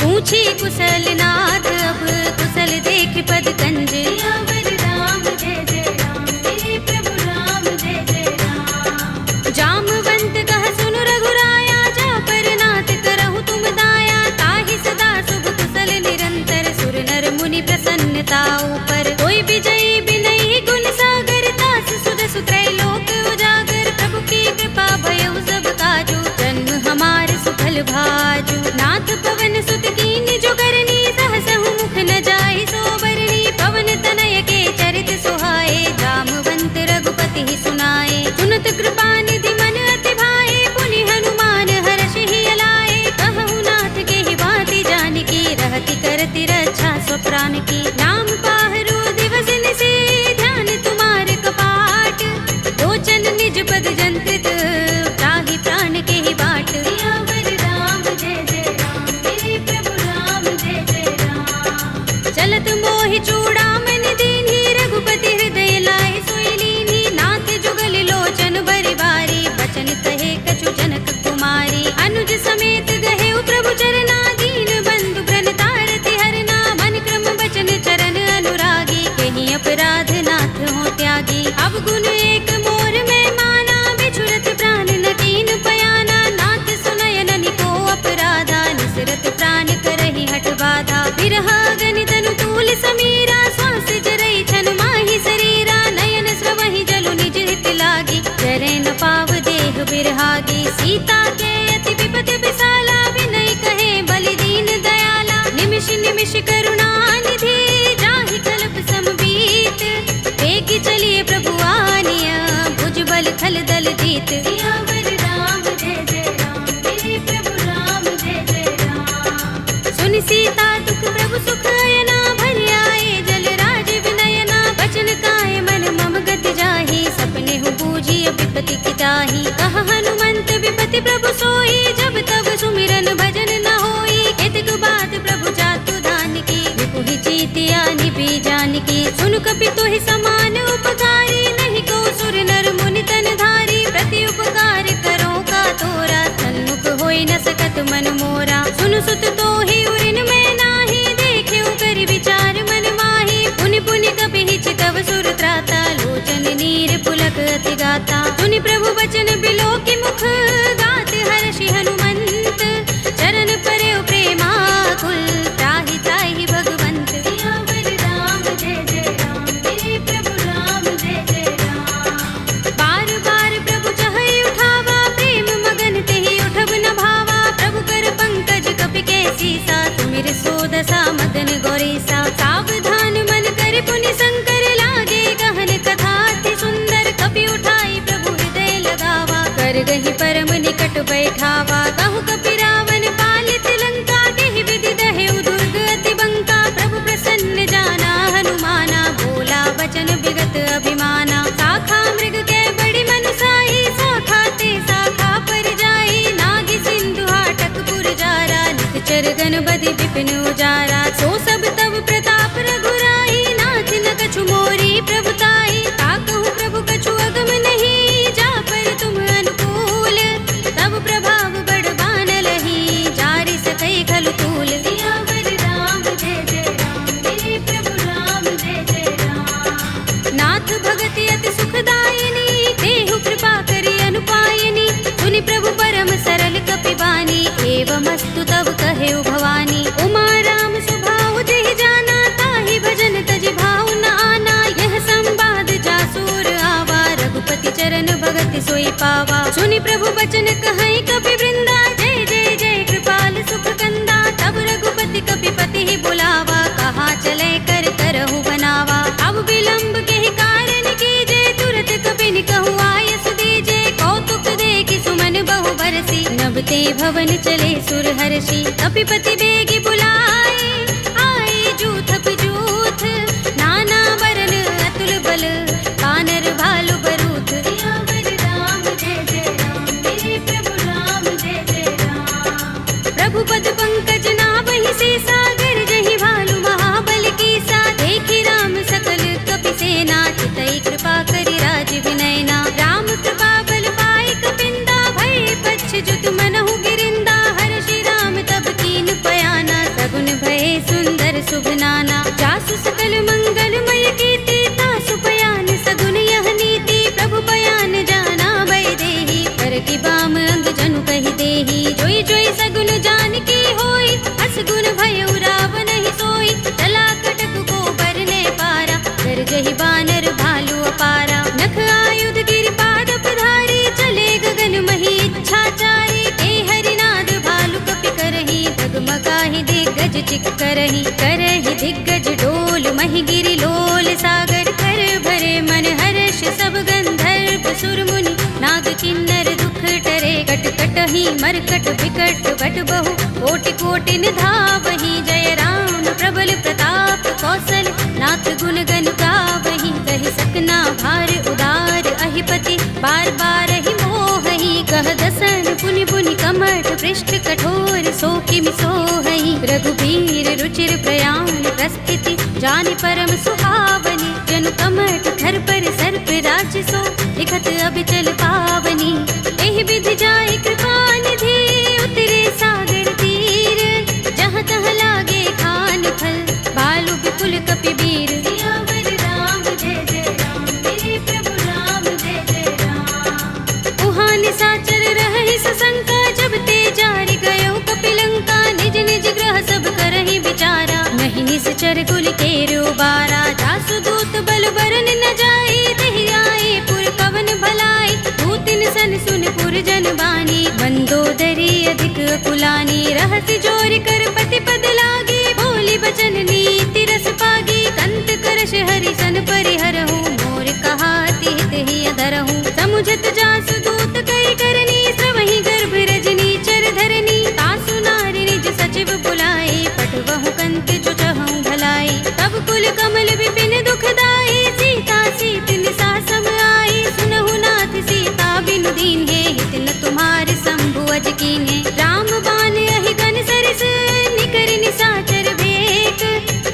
पूछी कुशल नाथ, अब कुशल देख पद कंज। सियावर राम जय जय राम, मेरे प्रभु राम जय जय राम। जामवंत कह सुनु रघुराया, जा पर नाथ करहु तुम दाया। ताहि सदा शुभ कुशल निरंतर, सुर नर मुनि प्रसन्नता ऊपर। कोई विजयी बिनहि गुण सागर, तास सुध सुत्रय लोक उजागर। प्रभु की कृपा भयउ सब काजू, जन सीता के अति विपद विसाला, विनय कहे बलि दीन दयाला। निमिष निमिष करुणा निधि, जाहि कल्प समबीत। वेगी चलिए प्रभु आनिया, भुजबल थल दल जीत। सियावर राम जय जय राम, मेरे प्रभु राम जय जय राम। सुन सीता दुख प्रभु सुख अयना, भरि आए जल राज विनयना। बचन काए मन मम गति जाहि, सपने हूँ बूझी विपति की ताहि। कह हनुमंत विपति प्रभु सोई, जब तब सुमिरन भजन न होई। केतक बात प्रभु जातु दान की, विपुहि जीतिया निभि जान की। सुन कपि तोहि समान उपकारी, नहीं को सुर नर मुनि तन धारी। प्रति उपकार करो का तोरा, सन्मुख होई न सकत मन मोरा। सुन सुत तोहि उरिन में नाही, देखे कर विचार मन माही। पुनि पुनि कपि चितव सुर त्राता, लोचन नीर पुलक अति गाता। सुनि प्रभु बचन बिलो की मुख, गात हर्षि हनुमंत। चरण परे प्रेमाकुल, त्राहि त्राहि भगवंत। सियावर राम जय जय राम, मेरे प्रभु राम जय जय राम। बार बार प्रभु चहई उठावा, प्रेम मगन तेहि उठब न भावा। प्रभु कर पंकज कपि के सीसा, सुमिर सोदसा मदन गौरीसा। सावधान मन कर पुनि शंकर, लागे गहन कथा अति सुंदर। कपि उठाई प्रभु हृदय लगावा, कर गहि परम निकट बैठावा। कहु कपि रावण पालित लंका, केहि विधि दहेउ दुर्ग अति बंका। प्रभु प्रसन्न जाना हनुमाना, बोला वचन विगत अभिमाना। शाखा मृग के बड़ी मनसाई, शाखा ते शाखा पर जाई। नागी सिंधु हाटक पुर जारा, निकचर गण बधि विपिन उजारा। सो सब तब प्रताप रघुराई, नाथ न कछु मोरी प्रभुताई। ताकहु प्रभु कछु अगम नहीं, जा पर तुम अनुकूल। तब प्रभाव बड़बान लही, जारि सकई खलु तूल। सियावर राम जय जय राम, मेरे प्रभु राम जय जय राम। नाथ भगति अति सुखदायिनी, देहु कृपा करि अनुपायिनी। सुनि प्रभु परम सरल कपि बानी, एवमस्तु तब कहेउ भवानी। उमा राम सुभाउ जेहि जाना, ताहि भजन तजि भाउ न आना। यह संवाद जासुर आवा, रघुपति चरण भगति सोई पावा। सुनि प्रभु बचन कहई कपि वृंदा, जय जय जय कृपाल सुख कंदा। तब रघुपति कपि पति ही बुलावा, कहा चले कर करहु बनावा। अब विलंब के ही कारण कीजे, तुरत कपि निकहु आयस दीजे। कौतुक देखि सुमन बहु बरसी, नभते भवन चले सुर हर्षि। कपिपति बेगी बुलाए, आए जूथ जूथ। नाना बरन अतुल बल, कानर भालु बरूथ। सियावर राम जय जय राम, मेरे प्रभु राम जय जय राम। प्रभु पद पंकज नावहि से, सागर जहि भालु महाबल कीसा। देखि राम सकल कपि सेना, चितई कृपा करि राज विनयना। राम कृपा बल पाई कपिंदा, भय पच्छ जुत मनहु गिरिंदा। हर्षि राम तब कीन पयाना, सगुन भय सुंदर शुभ नाना। जासु सकल मंगलमय कीर्ति, तासु पयान सगुन यह नीति। प्रभु पयान जाना भय देहि, कर की बाम अंग जनु कहि देहि। जोई जोई सगुन जान की होई, असगुन भयउ रावण ही सोई। चला कटक को बरने पारा, कर जहि बानर भालु अपारा। नख आयुध गिरिपाद पधारी, चले गगन मही इच्छाचारी। ते हरिनाद भालु कपि करही, डगमगाहि दिग्गज चिक करही। करही दिग्गज डोल, महि गिरि लोल सागर। कर भरे मन हर्ष सब गंधर्व सुर मुनि, नाग किन्नर दुख टरे। कट कटहि मरकट विकट बट बहु, कोटि कोटि निधावहि। जय राम प्रबल प्रताप कौशल, नाथ गुण गन गावहि। कहि सकना भार उदार अहिपति, बार बार ही मोहहि। कह दसन पुनि पुनि कमठ, पृष्ठ कठोर सो किमि सोहहि। रघुबीर रुचिर प्रयाण प्रस्थिति, जानि परम सुहावनी। जनु कमठ धर पर सर्प राज सो, लिखत अबिचल पावनी। एहि विधि जाय कृपा निधि, उतरे सागर तीर। जहाँ तहाँ लागे खान फल, भालु विपुल कपि वीर। सियावर राम जय जय राम, मेरे प्रभु राम जय जय राम। उहाँ निशाचर रहहि सशंका, जब ते जारि गयो कपिलंका। निज निज ग्रह सब करहि विचारा, नहीं निश्चर कुल केरो बारा। जासु दूत बल बरन न जाई, देहि आए पुर कवन भलाई। दूतिन सन सुन पुरजन बानी, मंदोदरी अधिक कुलानी, रहस्य जोर कर पति पद लागी, बोली बचन नीति रस पागी, कंत करश हरि सन परिहरहु, मोर कहा हित ही अधरहु, समुझत जासु दूत कर करनी, श्रवहि गर्भ रजनी चर धरनी, तासु नारी निज सचिव बुलाए, पटवहु कंत जो चहु भलाई, तब कुल कमल विपिन दुखदाई, सीता सीत निसा सम आई, सुनहु नाथ सीता बिनु दीन है, हित न तुम्हारे शंभु अज कीन्हे, राम बाण अहि गन सरिस, निकर निसाचर भेक,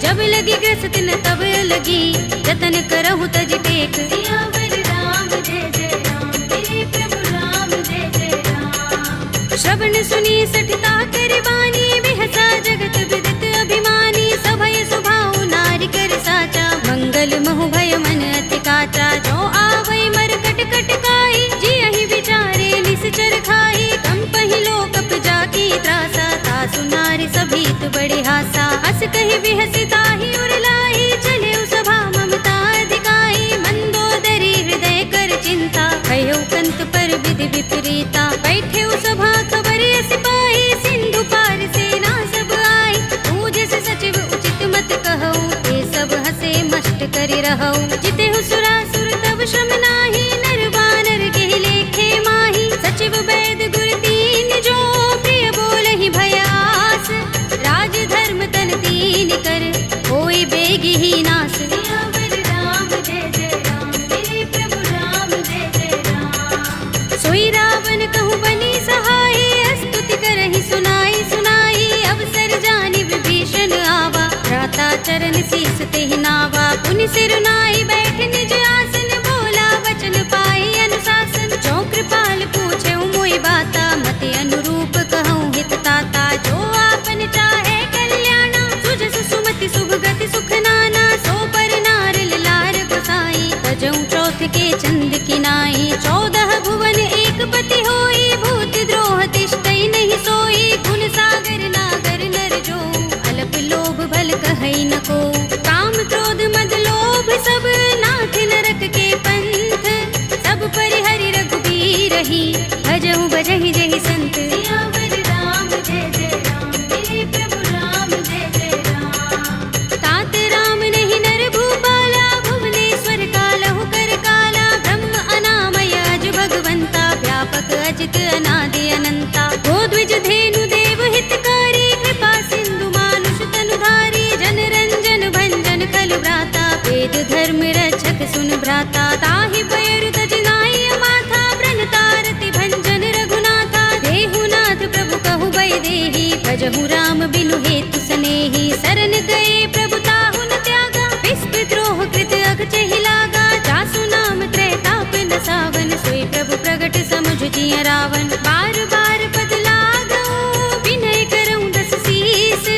जब लगी ग्रस्त न तब लगी, जतन करहु तज टेक, सियावर राम जय जय राम, मेरे प्रभु राम जय जय राम, श्रवण सुनी सठता कर बानी, बिहसा जगत विदित अभिमानी, सभय सुभाउ नारी कर साचा, मंगल महु भय मन अति काचा, जो आवै मर कट कट काई, जियहि विचारे निश्चर खाई, कंपहि लोकप जाकी त्रासा, तासु नारी सभीत बड़े हासा, हस कहि बिहसि ताहि उर लाई, चले सभा ममता अधिकाई, मंदोदरी हृदय कर चिंता, भयउ कंत पर विधि विपरीता, बैठे सभा खबर सिपाही, सिंधु पार सेना सब आई, पूजस सचिव उचित मत कहऊ, ये सब हसे मष्ट करि रहऊ, जितेहु सुरासुर तब श्रम नाही, नर बानर केहि लेखे माही, सचिव वैद गुर दीन जो, प्रिय बोलहि भयास, राज धर्म तन दीन कर, होई बेगी ही नास, सियावर राम जय जय राम, मेरे प्रभु राम जय जय राम, सोई रावण कहूँ बनी सहाय, स्तुति करहि सुनाई सुनाई, अवसर जानि विभीषण आवा, भ्राता चरण शीस तेहि नावा, पुनि सिर नाई बैठ निज आसन, बोला वचन पाई अनुशासन, जो कृपाल पूछे मोहि बाता, मति अनुरूप कहूँ हित ताता, जो आपन चाहे कल्याणा, सुजस सुमति शुभ गति सुख नाना, सो पर नार लार गोसाई, तजऊ चौथ के चंद किनाई, 14 भुवन एक पति होई, भूत द्रोह तिष्ठई नहीं सोई, गुण सागर नागर नर जो, अलप लोभ भल कहई न को, काम क्रोध मद लोभ सब, नाथ नरक के पंथ, सब परिहरि रघुबीर ही, भजहु भजहि जहि संत, सियावर राम जय जय राम, मेरे प्रभु राम जय जय राम, तात राम नहीं नर भूपाला, भुवनेश्वर कालहु कर काला, ब्रह्म अनामय अज भगवंता, व्यापक अजित अनादि अनंता, गोद्विज धेनु देव हितकारी, कृपा सिंधु मानुष तनुधारी, जन रंजन भंजन खल भ्राता, वेद धर्म रक्षक सुन भ्राता, ताहि पैर तज नाई माथा, व्रण तारति भंजन रघुनाथा, देहु नाथ प्रभु कहु बै देहि, भजहु राम बिनु हेतु सनेहि, शरण गए प्रभु ताहु न त्यागा, विस्पि द्रोह कृत अघ चहि लागा, जासु नाम त्रैताप न सावन, सोई प्रभु प्रगट समुझ जिय रावण, बार बार पद लागऊ, विनय करऊँ दस शीस,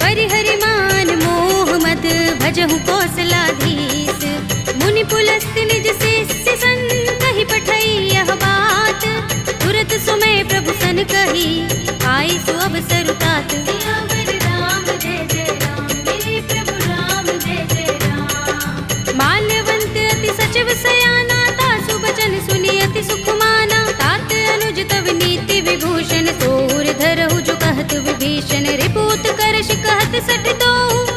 परिहरि मान मोह मद, भजहु कौशलाधीश, मुनि पुलस्त निज शिष्य सन, कहि पठई यह बात, तुरत सुमय प्रभु सन कही, आई सु अवसर तात, सियावर राम जय जय राम, मेरे प्रभु राम जय जय राम, माल्यवंत अति सचिव सयाना, तासु बचन सुनि अति सुख माना, तात अनुज तव नीति विभूषण, तोर धरहु जो कहत विभीषण, रिपुत करश कहत सठ दो,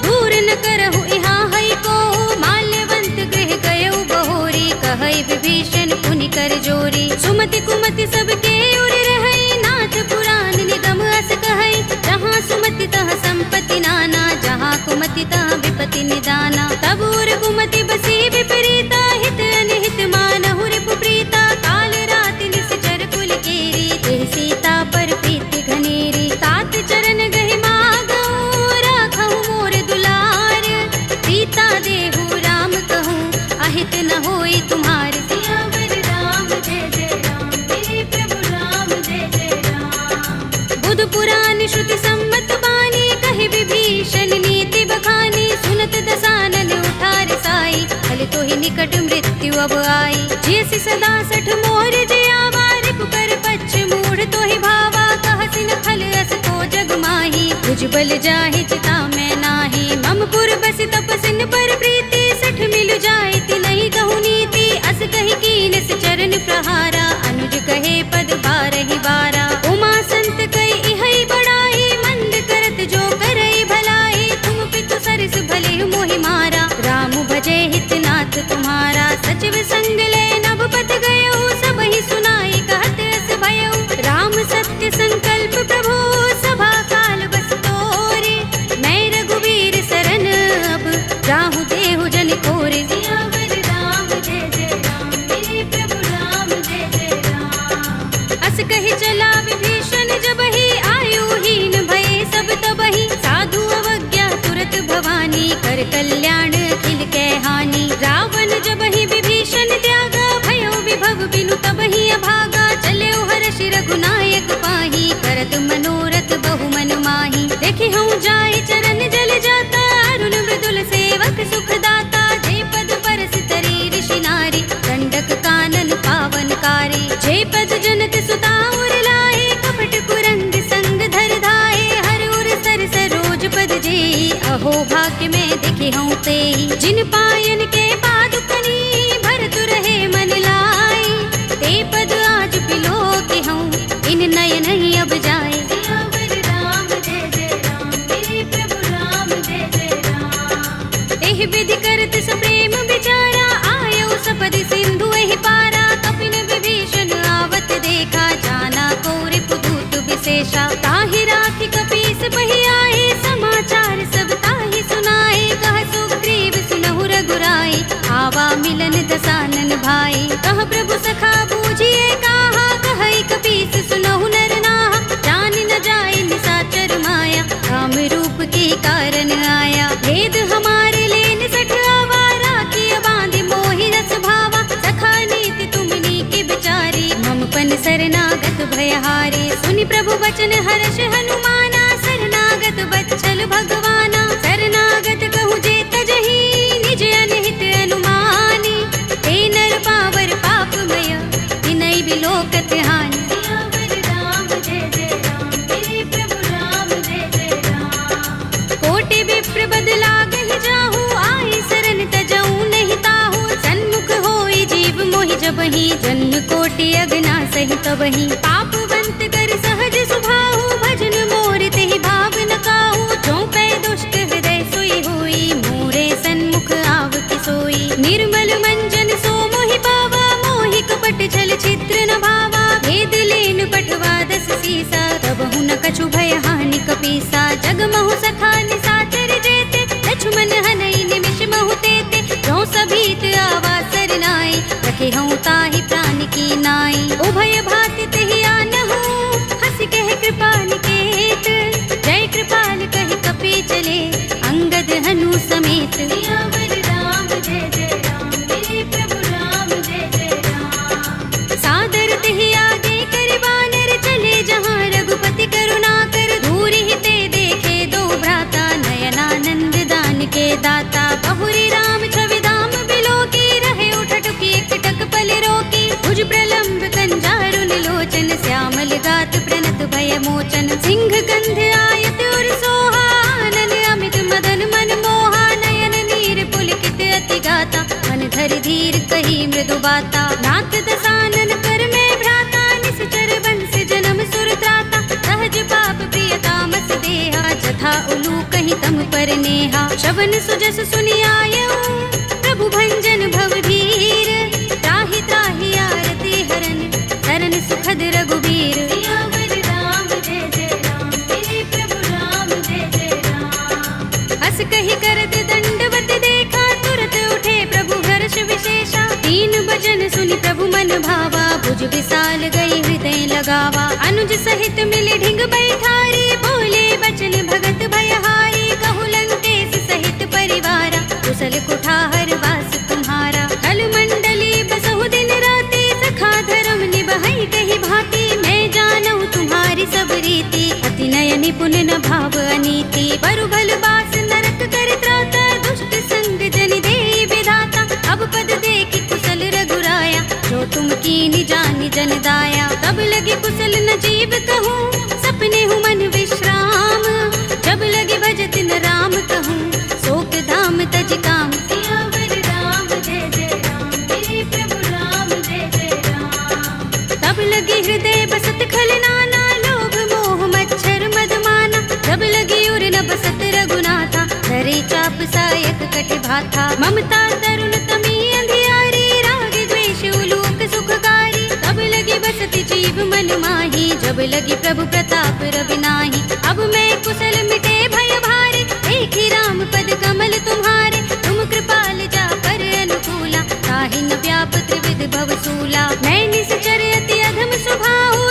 दूर न करहु यहाँ हई को, माल्यवंत गृह गयउ बहोरी, कहई विभीषण पुनि कर जोरी, सुमति कुमति सबके उर रहई, नाथ पुराण निगम अस कहई, जहाँ सुमति तहाँ संपत्ति नाना, जहाँ कुमति तहाँ विपत्ति निदाना, तब उर कुमति बसी विपरीता, हित अनहित मानहु रिपु प्रीता, काल रात निश्चर कुल केरी, तेहि सीता पर प्रीति घनेरी, तात चरण गहि मागऊ, राखहु मोर दुलार, सीता देहु राम कहूँ, अहित न होई तुम्हार, सियावर राम जय जय राम, मेरे प्रभु राम जय जय राम, बुध पुराण श्रुति सम्मत बानी, कहि विभीषण नीति बखानी, सुनत दसानन उठार साई, फल तो ही निकट मृत्यु अब आई, जैसी सदा सठ मोर जयावा, रिपु कर पच्छ मूढ़ तो ही भावा, कहसि न फल अस को जग माही, तुझ बल जाहि चिता मैं नाही, मम पुर बस तपसिन पर प्रीति, सठ मिल जाए ति नहीं कहु नीति, अस कहि कीन से चरण प्रहारा, अनुज कहे हंस कही चला विभीषण जबहि आयुहीन भये सब तबहि साधु अवज्ञा तुरत भवानी कर कल्याण अखिल कै हानि रावण जबहि विभीषण त्यागा भयो विभव बिनु तबहि अभागा चले हर्ष रघुनायक पाही करत मनोरथ बहु मन माही देखि हूँ जाय चरण जल जाता अरुण मृदुल सेवक सुख दाता जे पद परस तरी ऋषि नारी दंडक कानन पावन कारी जे पद जनक सुता उर लाए कपट कुरंग संग धर धाए हर उर सर सरोज पद जेई अहो भाग्य में देखे हूँ ते जिन पायन के पादुकनी भरतु रहे मन लाई ते पद आज पिलो के हूँ इन नयन ही अब जाए एहि विधि करत सप्रेम विचारा आयो सपदि सिंधु एहि पारा कपिन विभीषण आवत देखा जाना कोरि पुदूत विशेषा ताहि राखि कपीस बहि आए समाचार सब ताहि सुनाए कह सुग्रीव सुनहु रघुराई आवा मिलन दसानन भाई कह प्रभु सखा बूझिए काहा कहई कपीस सुनहु नर नाहा जान न जाए निसाचर माया काम रूप के कारण आया भेद हमारे लेन सठ आवारा किया बांधि मोहि रस भावा सखा नीति तुमनी के बिचारी ममपन शरणागत भयहारी सुनि प्रभु वचन हर्ष हनुमाना शरणागत बच्चल भगवाना शरणागत कहु जे तजहि निज अनहित अनुमानी हे नर पावर पापमय तिनहि बिलोकत हानि कोटि विप्र बदला गहि जाहू आए शरण तजऊ नहीं ताहू सन्मुख होई जीव मोहि जबहि जन्म कोटि अगना सहि तबहि पापवंत कर सहज सुभाहु भजन मोर तेहि भाव न काहू जो पै दुष्ट हृदय सोई होई मोरे सन्मुख आव कि सोई निर्मल मंजन सो मोहि पावा मोहि कपट छल छिद्र न भावा भेद लेन पठवा दस सीसा तबहु न कछु भय हानि कपीसा जग महु सखा निसाचर जेते लक्ष्मण हनई निमिष महु तेते जो सभीत आवा सरनाई रखे हूँ ताहि प्राण की नाई उभय भाति तेहि आनहु हंस कह कृपा निकेत जय कृपाल कहि कपि चले अंगद हनु समेत सादर तेहि आगे कर बानर चले जहाँ रघुपति करुणा कर दूर ही ते देखे दो भ्राता नयनानंद दान के दाता बहुरी राम छवि धाम बिलो की रहे उठटुकी एकटक पल रोकी भुज प्रलंब कंजारुन लोचन श्यामल गात प्रणत भय मोचन सिंह गंध आयत उर सोहा आनन अमित मदन मन मोहा नयन नीर पुलकित अति गाता मन धर धीर कही मृदु बाता नाथ दसानन कर में भ्राता निश्चर बंस जन्म सुर त्राता सहज पाप प्रियतामस देहा जथा उलू कहीं तम पर नेहा श्रवण सुजस सुनि आयऊ प्रभु भंजन भव भीर त्राहि त्राहि आरती हरन शरण सुखद रघुबीर हस कही करत दंडवत देखा तुरत उठे प्रभु हर्ष विशेषा तीन भजन सुनि प्रभु मन भावा भुज विशाल गई हृदय लगावा अनुज सहित मिले ढिंग बैठारी बोले बचन भगत भयहारी कहु लंकेश सहित परिवारा कुशल कुठार वास तुम्हारा कल मंडली बसहु दिन राति सखा धर्म निबहै कही भांति मैं जानू तुम्हारी सब रीति अति नय निपुण न भाव अनीति बरु भल बास नरक कर त्राता दुष्ट संग जन दे विधाता अब पद देखि कुशल रघुराया जो तुम कीनि जानि जन दाया तब लगे कुशल न जीव कहूँ सपने हूँ मन विश्राम जब लगे भजत न राम कहूँ शोक धाम तज काम तब लगे हृदय बसत खल नाना लोभ मोह मच्छर मदमाना तब लगे उर न बसत रघुनाथा धरे चाप सायक कट भाथा ममता तरुण तमी अंधियारी राग द्वेष उलोक सुखकारी तब लगे बसत जीव मन माही जब लगे प्रभु प्रताप रविनाही अब मैं कुशल मिटे भय भारे देखी राम पद कमल तुम्हारे तुम कृपाल जा पर अनुकूला ताहि न व्याप त्रिविध भव सूला मैं निश्चर अति अधम स्वभाव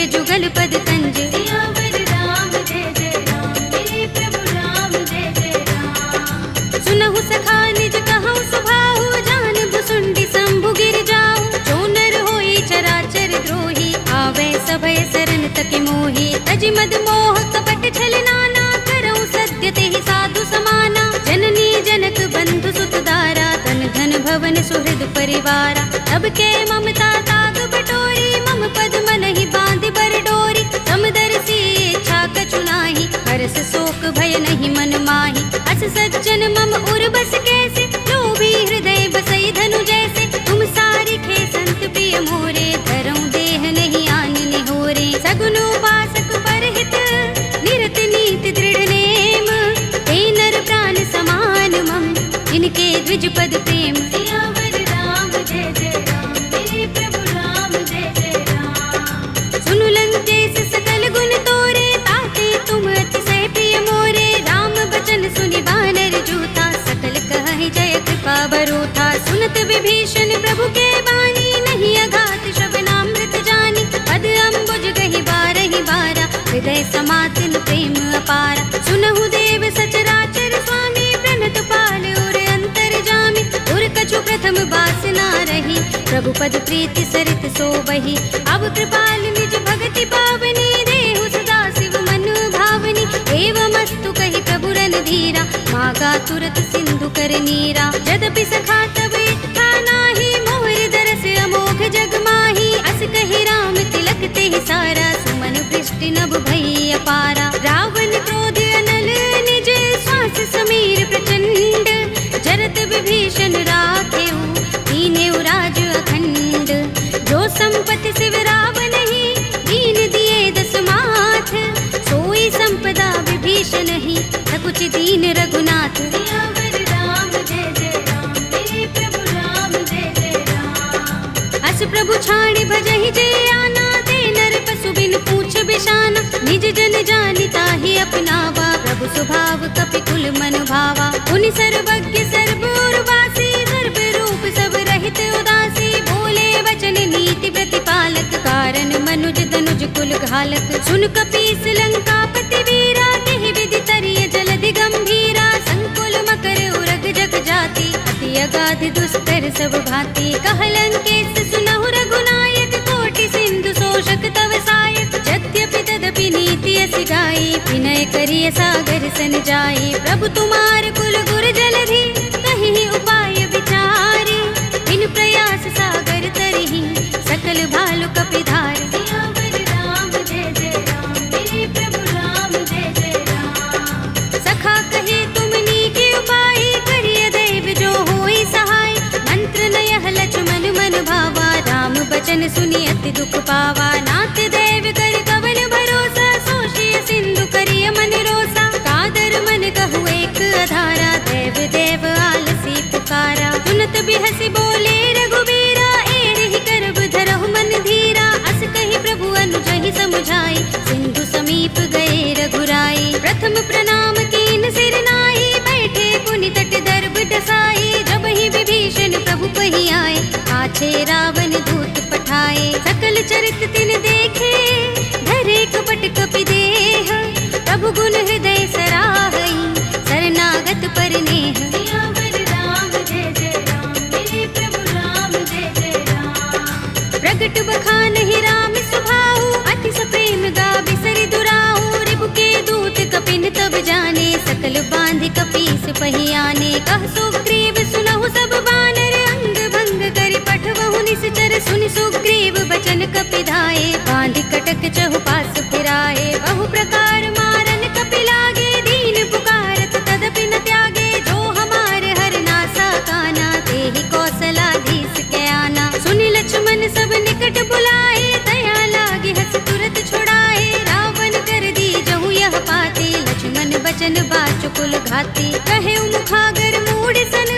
दिव्य जुगल पद तंज। सियावर राम जय जय राम, मेरे प्रभु राम जय जय राम। सुनहु सखा निज कहु सुभाहु, जान भुसुंडी शंभु गिर जाऊ। जो नर होई चराचर द्रोही, आवे सभय शरण तक मोही। तज मद मोह कपट छल नाना, करऊं सत्य तेहि साधु समाना। जननी जनक बंधु सुत दारा, तन धन भवन सुहृद परिवारा। तब के ममता ताग बटोरी, मम पद मन ही बांध बर डोरी। समदर्शी इच्छा कछु नाही, हर्ष शोक भय नहीं मन माही। अस सज्जन मम उर बस कैसे, लोभी हृदय बसई धनु जैसे। तुम सारी खे संत प्रिय मोरे, धरऊं देह नहीं आन निहोरे। सगुन उपासक परहित, निरत नीति दृढ़ नेम। ते नर प्राण समान मम, इनके द्विज पद प्रेम। सियावर राम जय जय राम, मेरे प्रभु राम जय जय राम। सुनु लंकेश सकल गुण तोरे, ताते तुम अतिशय प्रिय मोरे। राम बचन सुनि बानर जूथा, सकल कहहि जय कृपा बरूथा। सुनत विभीषण प्रभु के बानी, नहीं अघात श्रवणामृत जानी। पद अम्बुज गहि बारहि बारा, हृदय समातिन प्रेम अपारा। सुनहु देव सचराचर स्वामी, प्रणत पाल उर अंतर जामी। उर कछु प्रथम बासना रही, प्रभु पद प्रीति सरित सोबहि। अब कृपाल निज भगति पावनी, देहु सदा शिव मन भावनी। एवमस्तु कहि प्रभु रणधीरा, मागा तुरत सिंधु कर नीरा। यद्यपि सखा तब इच्छा नाही, मोर दरस अमोघ जग माही। अस कहि राम तिलक तेहि सारा, सुमन वृष्टि नभ भई अपारा। रावण क्रोध अनल निज, श्वास समीर प्रचंड। जरत विभीषण राखेउ, दीनेउ राज अखंड। जो संपत्ति शिव रावण ही, दीन दिए दस माथ। सोई संपदा विभीषण ही, सकुच दीन रघुनाथ। सियावर राम जय जय राम, मेरे प्रभु राम जय जय राम। अस प्रभु छाड़ भजहि जे आना, ते नर पशु बिन पूछ बिशाना। निज जन जानि ताहि अपनावा, प्रभु स्वभाव कपि कुल मन भावा। उनि सर्वज्ञ सर्व उर्वासी, सर्व रूप सब रहित उदासी। बोले वचन नीति प्रतिपालक, कारण मनुज तनुज कुल घालक। सुन कपीस लंकापति वीरा, तेहि विधि तरिय जलधि गंभीरा। संकुल मकर उरग जग जाति, अति अगाध दुस्तर सब भांति। कह लंकेश सुनहु रघुनायक, कोटि सिंधु शोषक तव सायक। यद्यपि तदपि नीति अस गाई, विनय करिय सागर सन जाई। प्रभु तुम्हार कुल गुर जलधि, कहि उपाय विचारी। बिन प्रयास सागर तरहि, सकल भालु कपिधारी। सियावर राम जय जय राम, मेरे प्रभु राम जय जय राम। सखा कहे तुमनी के उपाय, करिय दैव जो होई सहाय। मंत्र नयह लक्ष्मण मन भावा, राम बचन सुनि अति दुख पावा। नाथ दैव कर कवन भरोसा, सोषिय सिंधु करिय मन रोसा। कादर मन कहु एक अधारा, देव देव आलसी पुकारा। सुनत बिहसि बोले रघुबीरा, एहि करब धरहु मन धीरा। अस कहि प्रभु अनुजहि समुझाई, सिंधु समीप गए रघुराई। प्रथम प्रणाम कीन सिर नाई, बैठे पुनि तट दर्भ डसाई। जब ही विभीषण प्रभु पहि आए, पाछे रावण दूत पठाए। सकल चरित तिन देखे, धरे कपट कपि देह। प्रभु गुण हृदय सराहई, शरणागत पर नेह। सियावर राम जय जय राम, मेरे प्रभु राम जय जय राम। प्रगट बखानहि राम सुभाऊ, अति सप्रेम गाबि सरि दुराऊ। रिपु के दूत कपिन तब जाने, सकल बांधि कपीस पहि आने। कह सुग्रीव सुनहु सब बानर, अंग भंग करि पठवहु निश्चर। सुनि सुग्रीव बचन कपिधाए, बांधि कटक चहुपास फिराए। बहु प्रकार मारन कपि लागे, दीन पुकारत तदपि न त्यागे। जो हमार हर नासा काना, तेहि कौशलाधीश के आना। सुनि लक्ष्मण सब निकट बुलाए, दया लागे हस तुरत छुड़ाए। रावण कर दी जहु यह पाते, लक्ष्मण बचन बाचुकुल घाते। कहे मुखागर मूढ़ सन,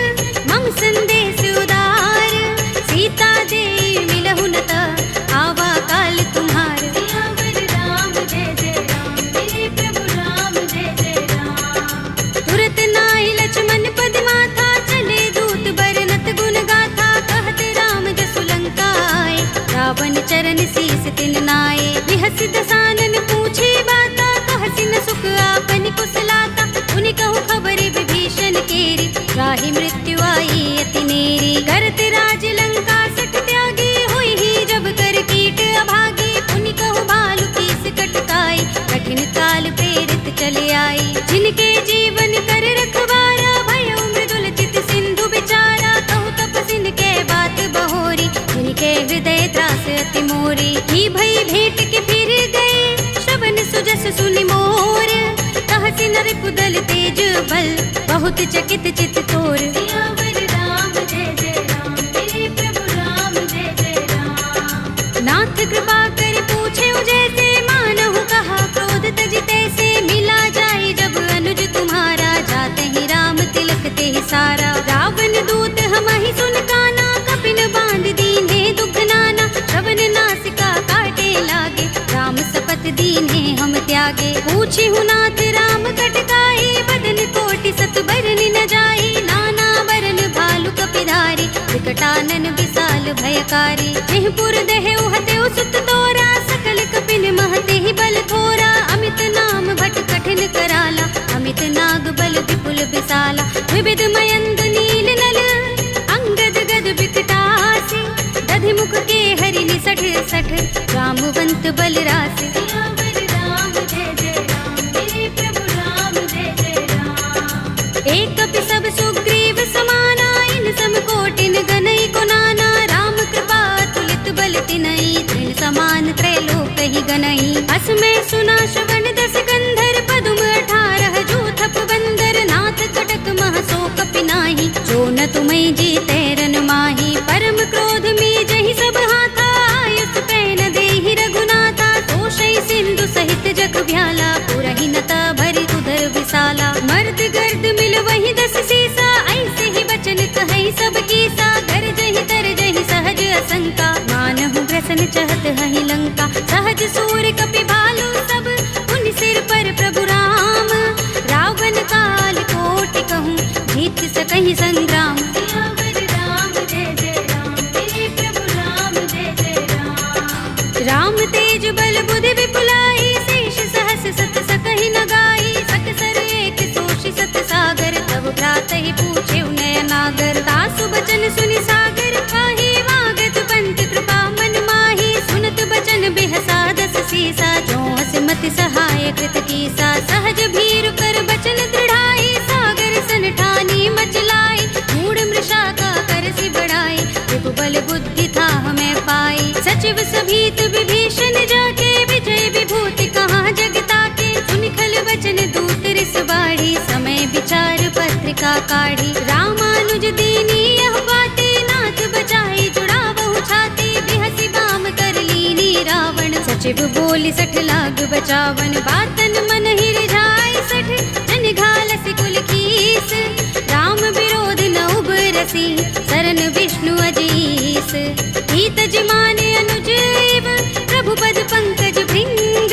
मम संदेश उदार। सीता दे मिलहु न त, आवा काल तुम्हार। सियावर तुलसी दसानन पूछे बाता, कहसी न सुख आपन कुशलाता। उनि कहु खबर विभीषण केरी, राहि मृत्यु आई अति नेरी। करत राज लंका सठ त्यागी, हुई ही जब कर कीट अभागी। उनि कहु भालु कीस कटकाई, कठिन काल प्रेरित चले आई। जिनके जीवन कर रखवारा, भयउ मृदुल चित सिंधु बिचारा। कहु तपसिन के बात बहोरी, जिनके हृदय त्रास अति मोरी। ही भई भेंट के फिर गए, श्रवण सुजस सुनि मोर। कहसी नर कुदल तेज बल, बहुत चकित चित तोर। सियावर राम जय जय राम, मेरे प्रभु राम जय जय राम। नाथ कृपा कर पूछे जैसे, मानहु कहा क्रोध तज तैसे। मिला जाए जब अनुज तुम्हारा, जाते ही राम तिलक ते सारा। रावण दूत हमहि सुन काना, कपिन बांध दीन्हे दुख नाना। श्रवण नासिका काटे लागे, राम सपत दीन्हे हम त्यागे। पूछी हूँ नाथ राम कटकाई, बदन कोटि सत बरन न जाई। नाना बरन भालु कपिधारी, विकटानन विशाल भयकारी। जेहपुर देहु हतेउ सुत तोरा, सकल कपिन महते ही बल थोरा। अमित नाम भट कठिन कराला, अमित नाग बल विपुल विशाला। विविध मयंद नील नल, अंगद गद विकटासी। दधि मुख के हरि निसठ सठ, रामवंत बल रासे। सियावर राम जय जय राम, मेरे प्रभु राम जय जय राम। एक कपि सब सुग्रीव समाना, इन सम कोटिन गनई को नाना। राम कृपा तुलित बल तिनई, तृण समान त्रैलोक ही गनई। अस में सुना श्रवण दस गंधर, पदुम 18 जूथप बंदर। नाथ कटक मह सो कपि नाही, जो न तुमई जीते रन माही। परम क्रोध में जहि सब हाथा, आयुष पैन देहि रघुनाथा। तोषई सिंधु सहित जग भ्याला, पुरहि नता भरि उदर विशाला। मर्द गर्द मिल वही 10 सीसा, ऐसे ही बचन कहई सब कीसा। गरजहि तरजहि सहज असंका, मानहु ग्रसन चहत हहि लंका। सहज सूर कपि भालु सब, उन सिर पर प्रभु राम। रावण काल कोटि कहूँ, जीत सकहि संग्राम। सियावर राम जय जय राम, मेरे प्रभु राम जय जय राम। राम तेज बल बुद्धि विपुलाई, शेष सहस सत सकहि न गाई। सकसर एक सोषि सत सागर, तब भ्रातहि पूछे नयनागर। तासु बचन सुनि सागर खाही, वागत पंत कृपा मन माही। सुनत बचन बिहसा 10 सीसा, जो हस मति सहाय कृत कीसा। सहज भीरु कर बचन दृढ़ाई, सागर सन ठानी मचलाई। मूढ़ मृषा का करसि बढ़ाई, विभु बल बुद्धि था हमें पाई। सचिव सभीत विभीषण जाके, विजय विभूति कहाँ जगता के। सुनि खल वचन दूत रिस बाढ़ी, समय विचार पत्रिका काढ़ी। रामानुज दीनी यह बाते, नाथ बचाई जुड़ावहु छाती। बिहसि बाम कर लीनी रावण, सचिव बोली 60 लाग बचावन। बातन मन ही रिझाई 60, जन घालसि कुल कीस। राम विरोध न उबरसी, सरन विष्णु अजीस। हित जिमाने अनुजीव, प्रभु पद पंकज भृंग।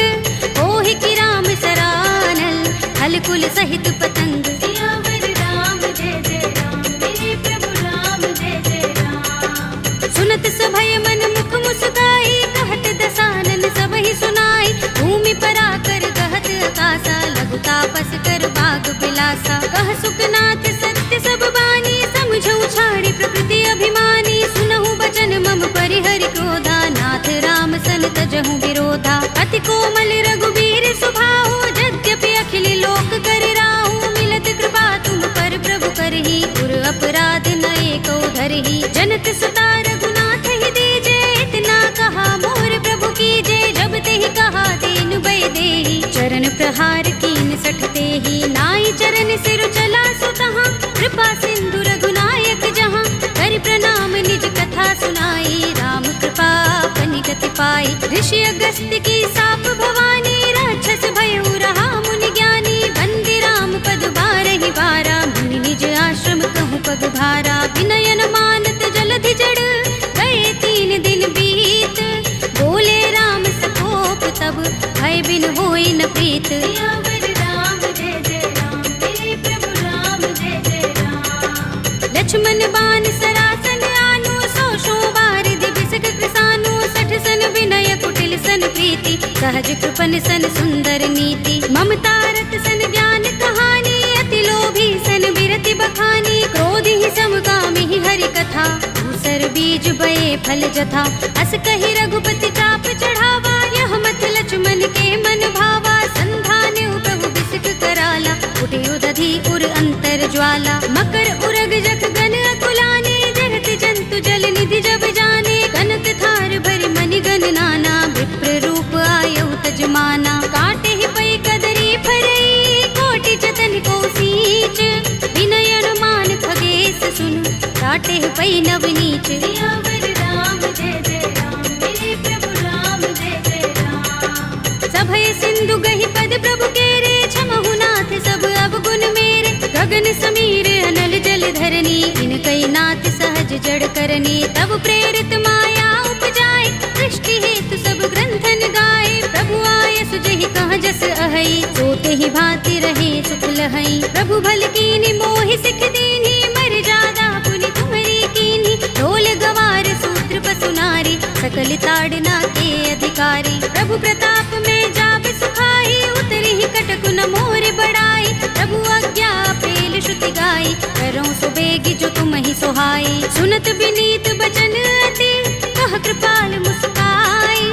ओहि की राम सरानल, हल कुल सहित पतंग। सियावर राम जय जय राम, मेरे प्रभु राम जय जय राम। सुनत सभय मन मुख मुस्काई, कहत दसानन सबहि सुनाई। भूमि पराकर कहत आकाशा, लघु तापस कर बाग बिलासा। कह सुखनाथ सत्य सब बानी, समझौ छाड़ी प्रकृति अभिमानी। सुनहु बचन मम परिहरि क्रोधा, नाथ राम सन तजहु विरोधा। अति कोमल रघुबीर स्वभाव, यद्यपि अखिल लोक कर राहु। मिलत कृपा तुम पर प्रभु करही, पुर अपराध न एको धरही। जनत सुता रघुनाथ ही दीजे, इतना कहा मोर प्रभु कीजे। जब तेहि कहा दीन भय देहि, चरण प्रहार कीन 60 तेहि। नाई चरण सिर चला सुतहाँ, कृपा सिंधु रघुनायक जहाँ। कर प्रणाम निज कथा सुनाई, राम कृपा अपनि गति पाई। ऋषि अगस्त्य की साप भवानी, राक्षस भयउ रहा मुनि ज्ञानी। बंदी राम पद बारहि बारा, मुनि निज आश्रम कहूँ पग भारा। विनयन मानत जलधि जड़, गए 3 दिन बीत। बोले राम सकोप तब, भय बिन होई न प्रीत। सियावर राम जय जय राम, मेरे प्रभु राम जय जय राम। लक्ष्मण बान सरासन आनु, 100 बार दिबिसक कृसानु। 60 सन विनय कुटिल सन प्रीति, सहज कृपन सन सुंदर नीति, ममता रत सन ज्ञान कहानी, अति लोभी सन बिरति बखानी, क्रोध ही समकामी ही हरि कथा, दूसर बीज बये फल जथा, अस कहि रघुपति चाप चढ़ावा, यह मत लक्ष्मण के मन भावा, संधान प्रभु बिसिक कराला, उठे उदधि उर अंतर ज्वाला, मकर उरग जख गन अकुलाने, जरत जंतु जल निधि जब जाने, कनक थार भरि मनि गन नाना, विप्र रूप आयौ तजमाना, काटे ही पै कदरी फरई, कोटि जतन को सींच, विनय अनुमान खगेश सुन, काटे ही पै नवनीच। सियावर राम जय जय राम, मेरे प्रभु राम जय जय राम। सभय सिंधु गहि पद प्रभु केरे, छमहु नाथ सब अवगुण मेरे, गगन समीर अनल जल धरनी, इनकई नाथ सहज जड़ करनी, तब प्रेरित माया उपजाए, सृष्टि हेतु सब ग्रंथन गाए, प्रभु आय सुजहि कहाँ जस अहै, सोते ही भांति रहे सुख लहै, प्रभु भल कीनी मोहि सिख दीनी, मर जादा पुनि तुम्हरी कीनी, ढोल गवार सूत्र पसु नारी, सकल ताड़ना के अधिकारी, प्रभु प्रताप में जाप सुखाई, उतरी ही कटक न मोर बड़ाई, प्रभु आज्ञा पेल श्रुति गाई, करो सो बेगी जो तुम ही सोहाई, सुनत बिनीत बचन अति, कह कृपाल मुस्काई,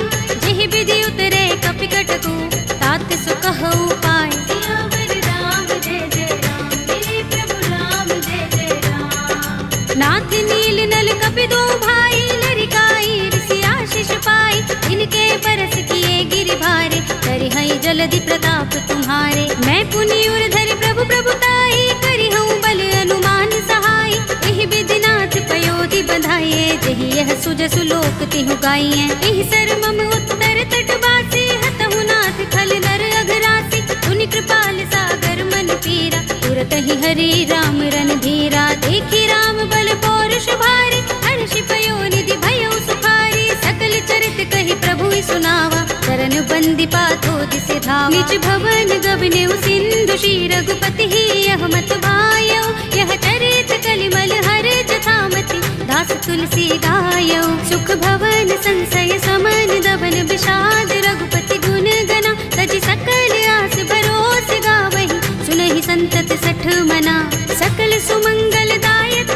जेहि विधि उतरे कपि कटकु, तात सुकह उपाय। सियावर राम जय जय राम, मेरे प्रभु राम जय जय राम। नाथ नील नल कपि दो भाई, लरिकाई ऋषि आशीष पाई, इनके बरस किए गिरि भारे, करि हई जलधि प्रताप तुम्हारे, मैं पुनि उर धरि प्रभु प्रभुताई, करि हूँ बल अनुमान सहाय, एहि विधि नाथ पयोधि बंधाइए, जहि यह सुजसु लोक तिहु गाइए, एहि सर मम उत्तर तट बासी, हतहु नाथ खल नर अघरासी, पुनि कृपाल सागर मन पीरा, तुरत ही हरि राम रन धीरा, देखी राम बल पौरुष भारी, हर्षि पयोनिधि भयो सुखारी, सकल चरित कहि प्रभु सुनावा, चरण बंदी पातो दिसे धावा, निज भवन गबने सिंधु श्री रघुपति ही, यह मत भायो, यह चरित कलिमल हर जथामति, दास तुलसी गायो, सुख भवन संशय समन दबन विषाद, रघुपति गुण गना, तजि सकल आस भरोस गावहि, सुनहि संतत सठ मना, सकल सुमंगल दायक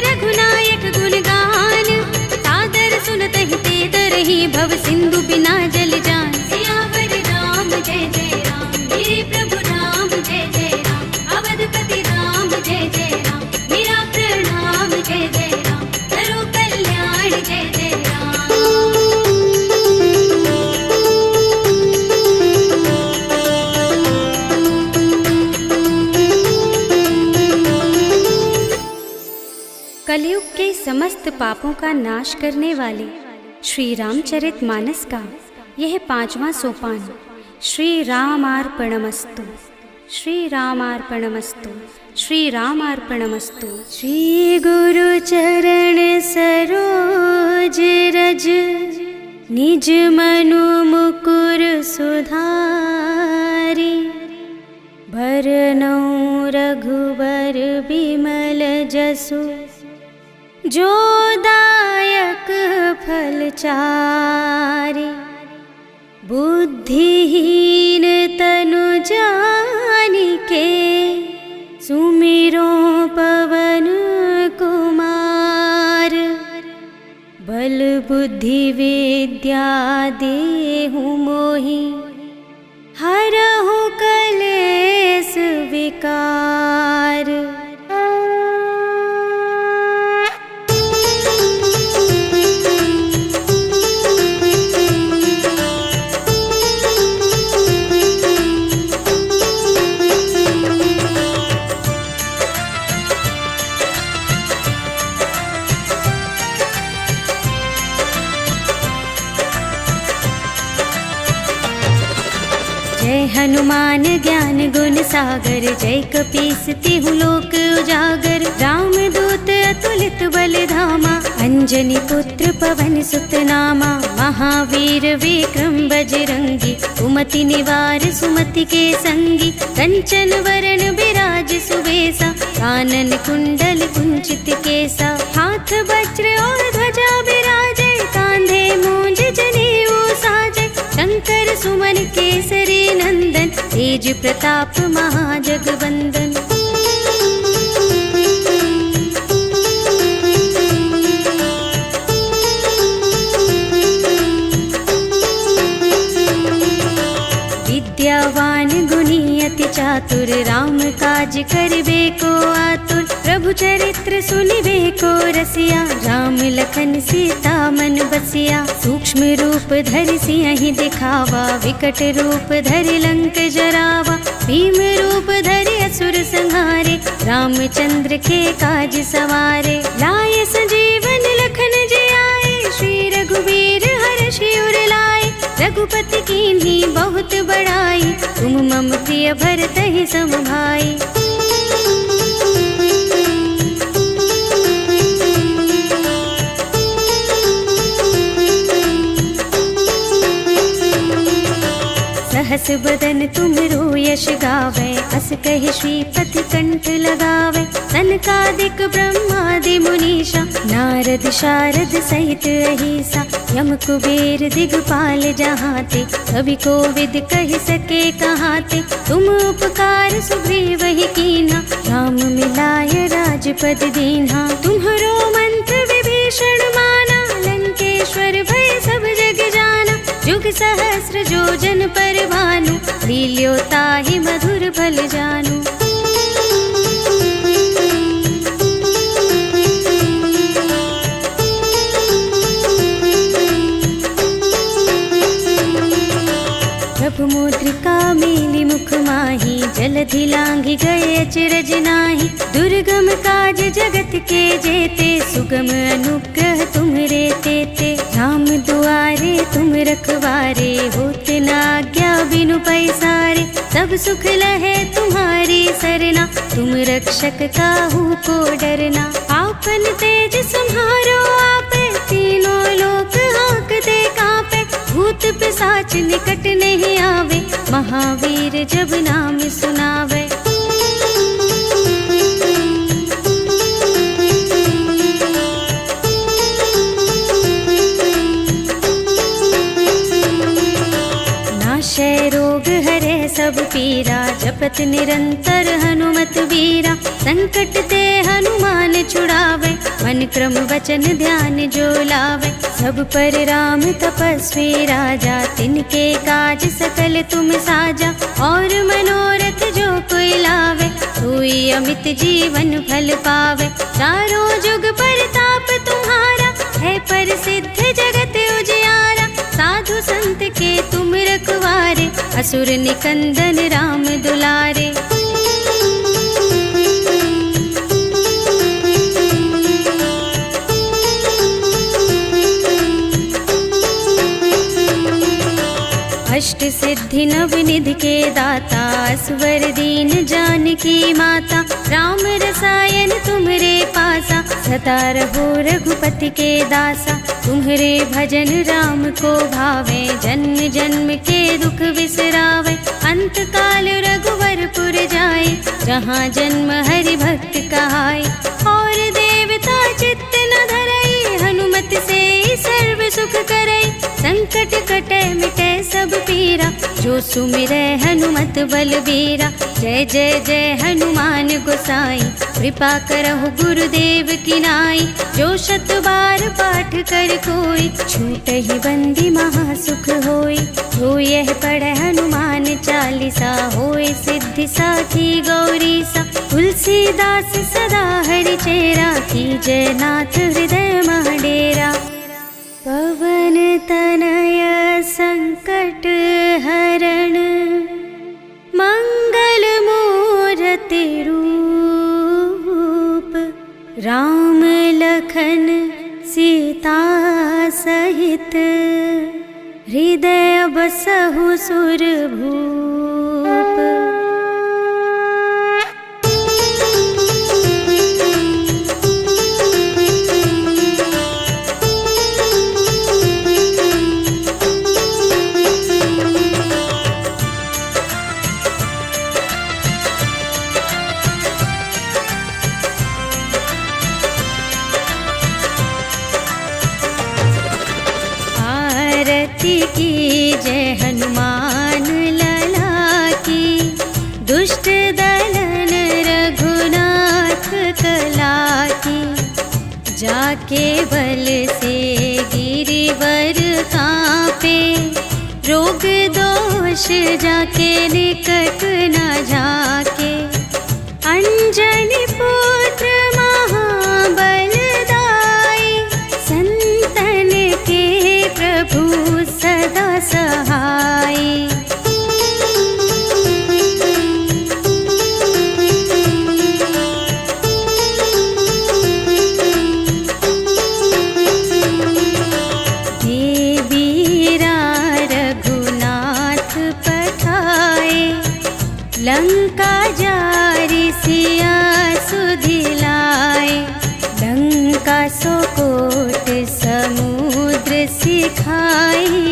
रघुनायक गुण गान, सादर सुनत ही ते तरहि, भव सिंधु बिना जल जान। सियावर राम जय जय राम, मेरे प्रभु राम जय जय राम, अवधपति राम जय जय राम, मेरा प्रणाम जय जय राम, करो कल्याण जय जय राम। कलयुग के समस्त पापों का नाश करने वाले श्री रामचरित मानस का यह 5वां सोपान, श्री रामार्पणमस्तु, श्री रामार्पणमस्तु, श्री रामार्पणमस्तु। श्री गुरु चरण सरोज रज, निज मनु मुकुर सुधारी, भरनौ रघुबर बिमल जसु, जो दायक फल चारि, बुद्धिहीन तनु जानिके, सुमिरो पवन कुमार, बल बुद्धि विद्या देहु मोहि, हरहु कलेस विकार। जय हनुमान ज्ञान गुण सागर, जय कपीस तिहु लोक उजागर, राम दूत अतुलित बल धामा, अंजनी पुत्र पवन सुत नामा, महावीर विक्रम बजरंगी, कुमति निवार सुमति के संगी, कंचन वरण बिराज सुबेसा, कानन कुंडल कुंचित केसा, हाथ वज्र और ध्वजा बिराजे, कांधे मूंज जनेऊ साजे, शंख कर सुमन केसरी नंदन, तेज प्रताप महाजगवंदन। विद्यावान गुणी अति चातुर, राम काज करबे को आतुर। प्रभु चरित्र सुनिबे को रसिया, राम लखन सीता मन बसिया। सूक्ष्म रूप धरि सियहि दिखावा, विकट रूप धरि लंक जरावा। भीम रूप धरि असुर संहारे, रामचंद्र के काज सवारे। लाए संजीवन लखन जियाए, श्री रघुवीर हर्षि उर लाए। रघुपति कीन्ही बहुत बड़ाई, तुम मम प्रिय भरतहि सम भाई। सहस बदन तुमरो यश गावे, अस कहि श्रीपति कंठ लगावे। सनकादिक ब्रह्मादि मुनीषा, नारद शारद सहित अहिसा। यम कुबेर दिगपाल जहाते, कवि कोविद कहि सके कहाते। तुम उपकार सुग्रीवहि कीन्हा, राम मिलाय राजपद दीन्हा। तुम्हरो मंत्र विभीषण माना, लंकेश्वर भय सब जग जाना। जुग सहस्र जो जन पर भानु, लील्यो ताहि मधुर फल जानु। प्रभु मुद्रिका मेलि मुख माहि, जलधि लांघि गए अचरज नाहि। दुर्गम काज जगत के जेते, सुगम अनुग्रह तुम्हरे तेते। राम दुआरे तुम रखवारे, होते न आज्ञा बिनु पैसारे। सब सुख लहे तुम्हारी सरना, तुम रक्षक काहू को डरना। आपन तेज सम्हारो आपे, तीनों लोक हांकते कांपे। भूत पिशाच निकट नहीं आवे, महावीर जब नाम सुनावे। नाशय रोग हरे सब पीरा, जपत निरंतर हनुमत बीरा। संकट ते हनुमान छुड़ावे, मन क्रम वचन ध्यान जो लावे। सब पर राम तपस्वी राजा, तिनके काज सकल तुम साजा। और मनोरथ जो कोई लावे, सोई अमित जीवन फल पावे। चारों जुग परताप तुम्हारा, है प्रसिद्ध जगत उजियारा। साधु संत के तुम रखवारे, असुर निकंदन राम दुलारे। अष्ट सिद्धि नव निधि के दाता, असवर दीन जानकी माता। राम रसायन तुम्हरे पासा, सदा रहो रघुपति के दासा। तुम्हरे भजन राम को भावे, जन्म जन्म के दुख बिसरावे। अंत काल रघुवरपुर जाए, जहाँ जन्म हरि भक्त कहाए। और देवता चित्त न धरई, हनुमत से सर्व सुख करई। संकट कटे मिटे सब पीरा, जो सुमिरै हनुमत बलबीरा। जय जय जय हनुमान गोसाई, कृपा करहु गुरुदेव की नाई। जो शत बार पाठ कर कोई, छूटहि बंदी महासुख होई। जो यह पढ़े हनुमान चालीसा, होय सिद्धि साखी गौरीसा। तुलसीदास सदा हरि चेरा, कीजय नाथ हृदय मह डेरा। पवन तनय संकट हरण, मंगल मूरति रूप। राम लखन सीता सहित, हृदय बसहु सुरभूप। की जय हनुमान केवल से गिरिवर कांपे, रोग दोष जाके निकट न झाके। अंजनी पुत्र महाबलदाई, संतन के प्रभु सदा सहाय। लंका जारी सिया सुधिलाए, लंका सोकोट समुद्र सिखाई।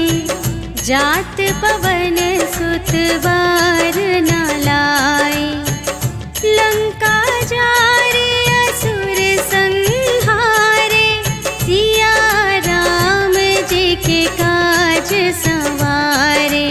जात पवन सुत बार न लाए, लंका जारी असुर संहारे। सिया राम जी के काज संवारे।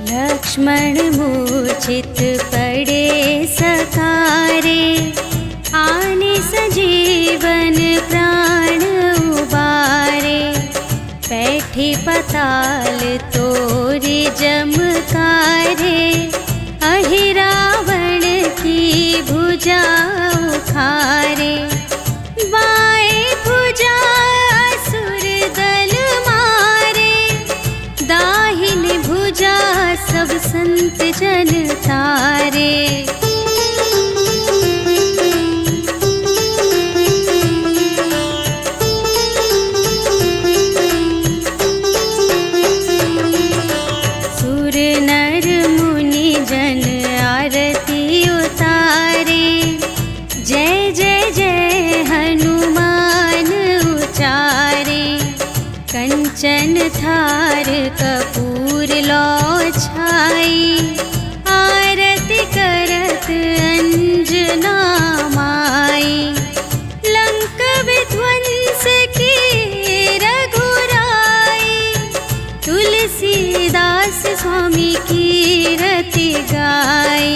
लक्ष्मण मूर्छित पड़े सकारे, आने सजीवन प्राण उबारे। बैठी पताल तोरी जमकारे, अहि रावण की भुजा उखारे। बाएं भुजा असुर दल मारे, दाहिनी भुजा सब संत जन तारे। सुर नर मुनि जन आरती उतारे, जय जय जय हनुमान उचारे। कंचन थार कपूर लो छाई, आरती करत अंजना माई। लंक विध्वंस की रघुराई, तुलसीदास स्वामी की रति गाई।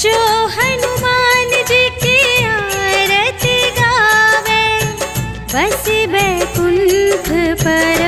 जो हनुमान जी की आरती गावे, बस बैकुंठ पर